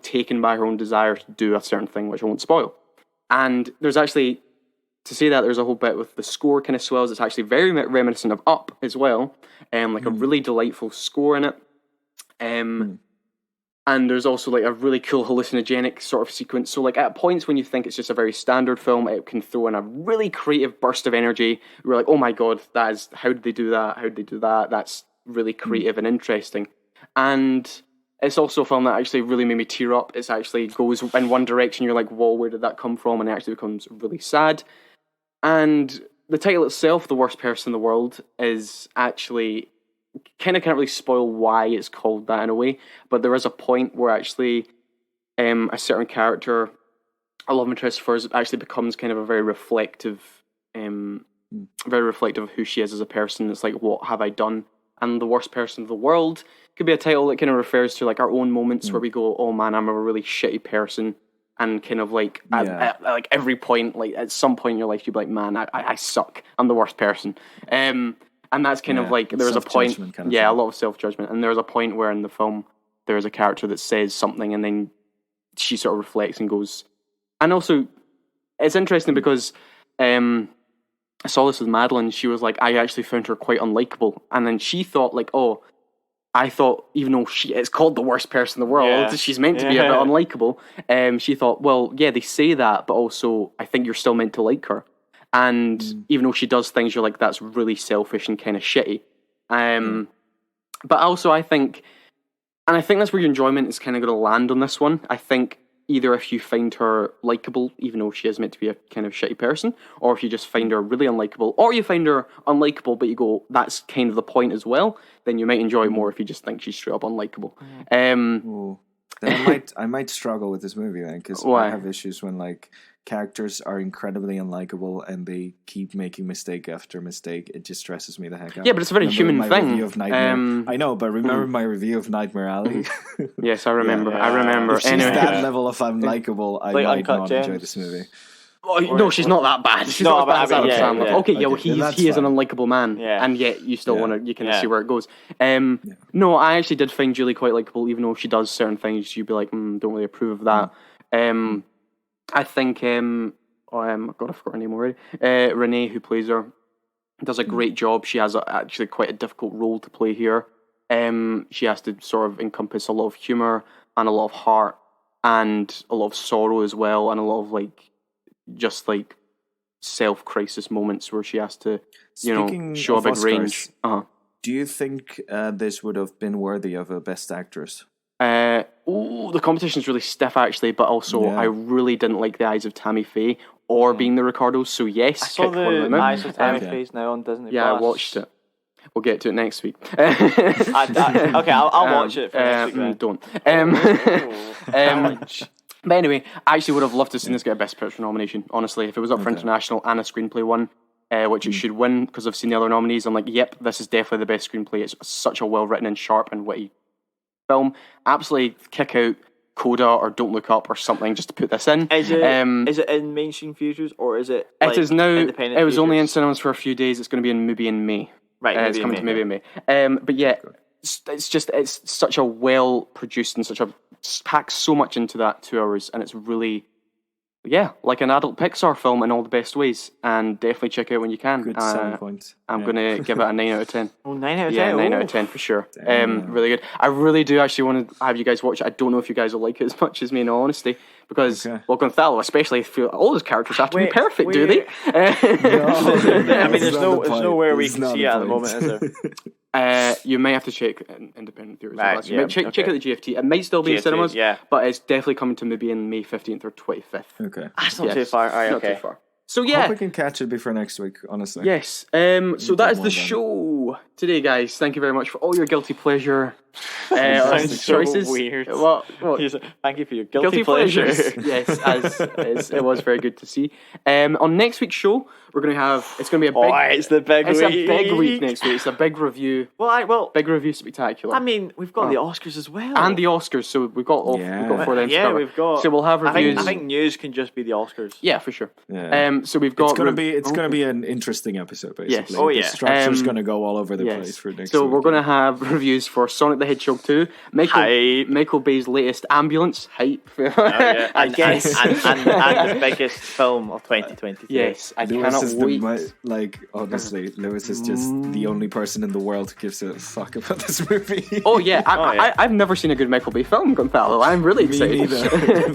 taken by her own desire to do a certain thing, which I won't spoil. And there's actually, to say that, there's a whole bit with the score kind of swells. It's actually very reminiscent of Up as well, like a really delightful score in it. And there's also like a really cool hallucinogenic sort of sequence. So like at points when you think it's just a very standard film, it can throw in a really creative burst of energy. We're like, oh my god, how did they do that? How did they do that? That's really creative and interesting. And it's also a film that actually really made me tear up. It actually goes in one direction. You're like, whoa, where did that come from? And it actually becomes really sad. And the title itself, The Worst Person in the World, is actually kind of can't really spoil why it's called that in a way, but there is a point where actually a certain character, a love interest for us, actually becomes kind of a very reflective of who she is as a person. It's like, what have I done? And The Worst Person of the World could be a title that kind of refers to like our own moments where we go, oh man, I'm a really shitty person, and kind of like at like every point, like at some point in your life, you'd be like, man, I suck. I'm the worst person. And that's kind of like, there was a point, a lot of self-judgment. And there's a point where in the film, there's a character that says something and then she sort of reflects and goes, and also, it's interesting because I saw this with Madeline. She was like, I actually found her quite unlikable. And then she thought, like, oh, I thought, even though it's called the worst person in the world, she's meant to be a bit unlikable. She thought, well, yeah, they say that, but also I think you're still meant to like her. And even though she does things, you're like, that's really selfish and kind of shitty. But also I think that's where your enjoyment is kind of going to land on this one. I think either if you find her likable, even though she is meant to be a kind of shitty person, or if you just find her really unlikable, or you find her unlikable, but you go, that's kind of the point as well, then you might enjoy more if you just think she's straight up unlikable. Then I might struggle with this movie then, because I have issues when like characters are incredibly unlikable and they keep making mistake after mistake. It just stresses me the heck out. Yeah, but it's a very human thing. I know, but remember my review of Nightmare Alley? Yes, I remember. I remember. If she's that level of unlikable, I might not enjoy this movie. Oh, no, she's not that bad. She's not as bad as Adam Sandler. Okay, well, he is an unlikable man, and yet you still want to, you kind of see where it goes. No, I actually did find Julie quite likable, even though she does certain things you'd be like, don't really approve of that. I think, God, I forgot her name already. Renee, who plays her, does a great job. She has actually quite a difficult role to play here. She has to sort of encompass a lot of humour and a lot of heart and a lot of sorrow as well, and a lot of like just like self-crisis moments where she has to, show a big range. Do you think this would have been worthy of a Best Actress? The competition's really stiff actually, but also I really didn't like The Eyes of Tammy Faye or Being the Ricardos, so yes. I saw The Eyes of Tammy Faye now on Disney+. Yeah, I watched it. We'll get to it next week. Okay, I'll watch it for next week then. Don't. But anyway, I actually would have loved to see this get a Best Picture nomination, honestly. If it was up for international and a screenplay one, which it should win, because I've seen the other nominees, I'm like, yep, this is definitely the best screenplay. It's such a well-written and sharp and witty film. Absolutely kick out Coda or Don't Look Up or something just to put this in. Is it in mainstream theatres or is it it is now, it was only in cinemas for a few days. It's going to be in Mubi in May. Right, it's coming to Mubi in May. But yeah, it's such a well produced and packs so much into that 2 hours, and it's really like an adult Pixar film in all the best ways, and definitely check it out when you can. Good selling point. I'm going to give it a 9 out of 10. Oh, 9 out of 10? Yeah, 9 out of 10 for sure. Really good. I really do actually want to have you guys watch it. I don't know if you guys will like it as much as me, in all honesty, because Gonzalo, especially, all his characters have to be perfect, do they? I mean, there's nowhere we can see it at the moment, is there? You may have to check independent theatres. Right, check out the GFT. It might still be in cinemas, but it's definitely coming to maybe in May 15th or 25th. Okay. That's not too far. All right, not too far. So I hope we can catch it before next week, honestly. Yes. So that is the show today, guys. Thank you very much for all your guilty pleasure sounds choices. So weird. What? Thank you for your guilty pleasures. Yes, as it was very good to see. On next week's show, we're going to have. It's going to be a big. It's the big week. It's a big week next week. It's a big review. Big review spectacular. I mean, we've got the Oscars as well. And the Oscars, so we've got 4 of them. Yeah, we've got. So we'll have reviews. I think news can just be the Oscars. Yeah, for sure. Yeah. So we've got. It's going to be an interesting episode, basically. Yes. Oh yeah. The structure's going to go all over the place for next week. So we're going to have reviews for Sonic the Hedgehog 2, Michael Bay's latest Ambulance, hype. I guess, and the biggest film of 2023. Yes, I cannot wait. Honestly, Lewis is just the only person in the world who gives a fuck about this movie. Oh yeah, I've never seen a good Michael Bay film, Gonzalo. I'm really excited.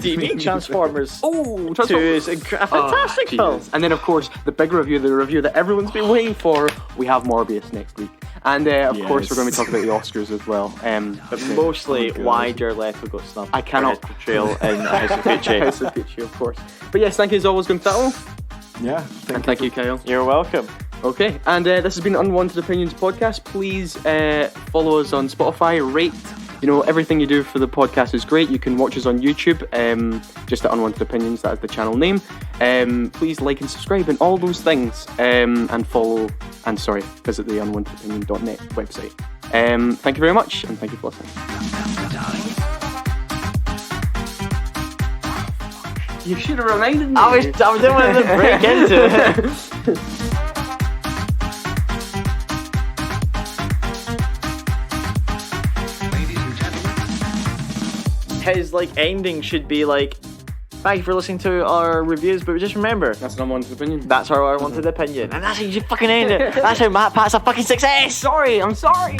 Do you mean Transformers? Oh, 2 is a fantastic film. And then of course the big review, the review that everyone's been waiting for. We have Morbius next week. And of course, we're going to be talking about the Oscars as well. But mostly why Jared Leto got snubbed. I cannot for his portrayal in House of Gucci. House of Gucci, of course. But yes, thank you as always, Gonzalo. Yeah. Thank you, Kyle. You're welcome. Okay, and this has been Unwanted Opinions Podcast. Please follow us on Spotify, rate. Everything you do for the podcast is great. You can watch us on YouTube, just at Unwanted Opinions, that is the channel name. Please like and subscribe and all those things. And visit the unwantedopinion.net website. Thank you very much, and thank you for listening. You should have reminded me. I didn't want to break into it. His ending should be Thank you for listening to our reviews, but just remember, that's an unwanted opinion. That's our unwanted opinion. And that's how you fucking end it. That's how Matt Pat's a fucking success. I'm sorry.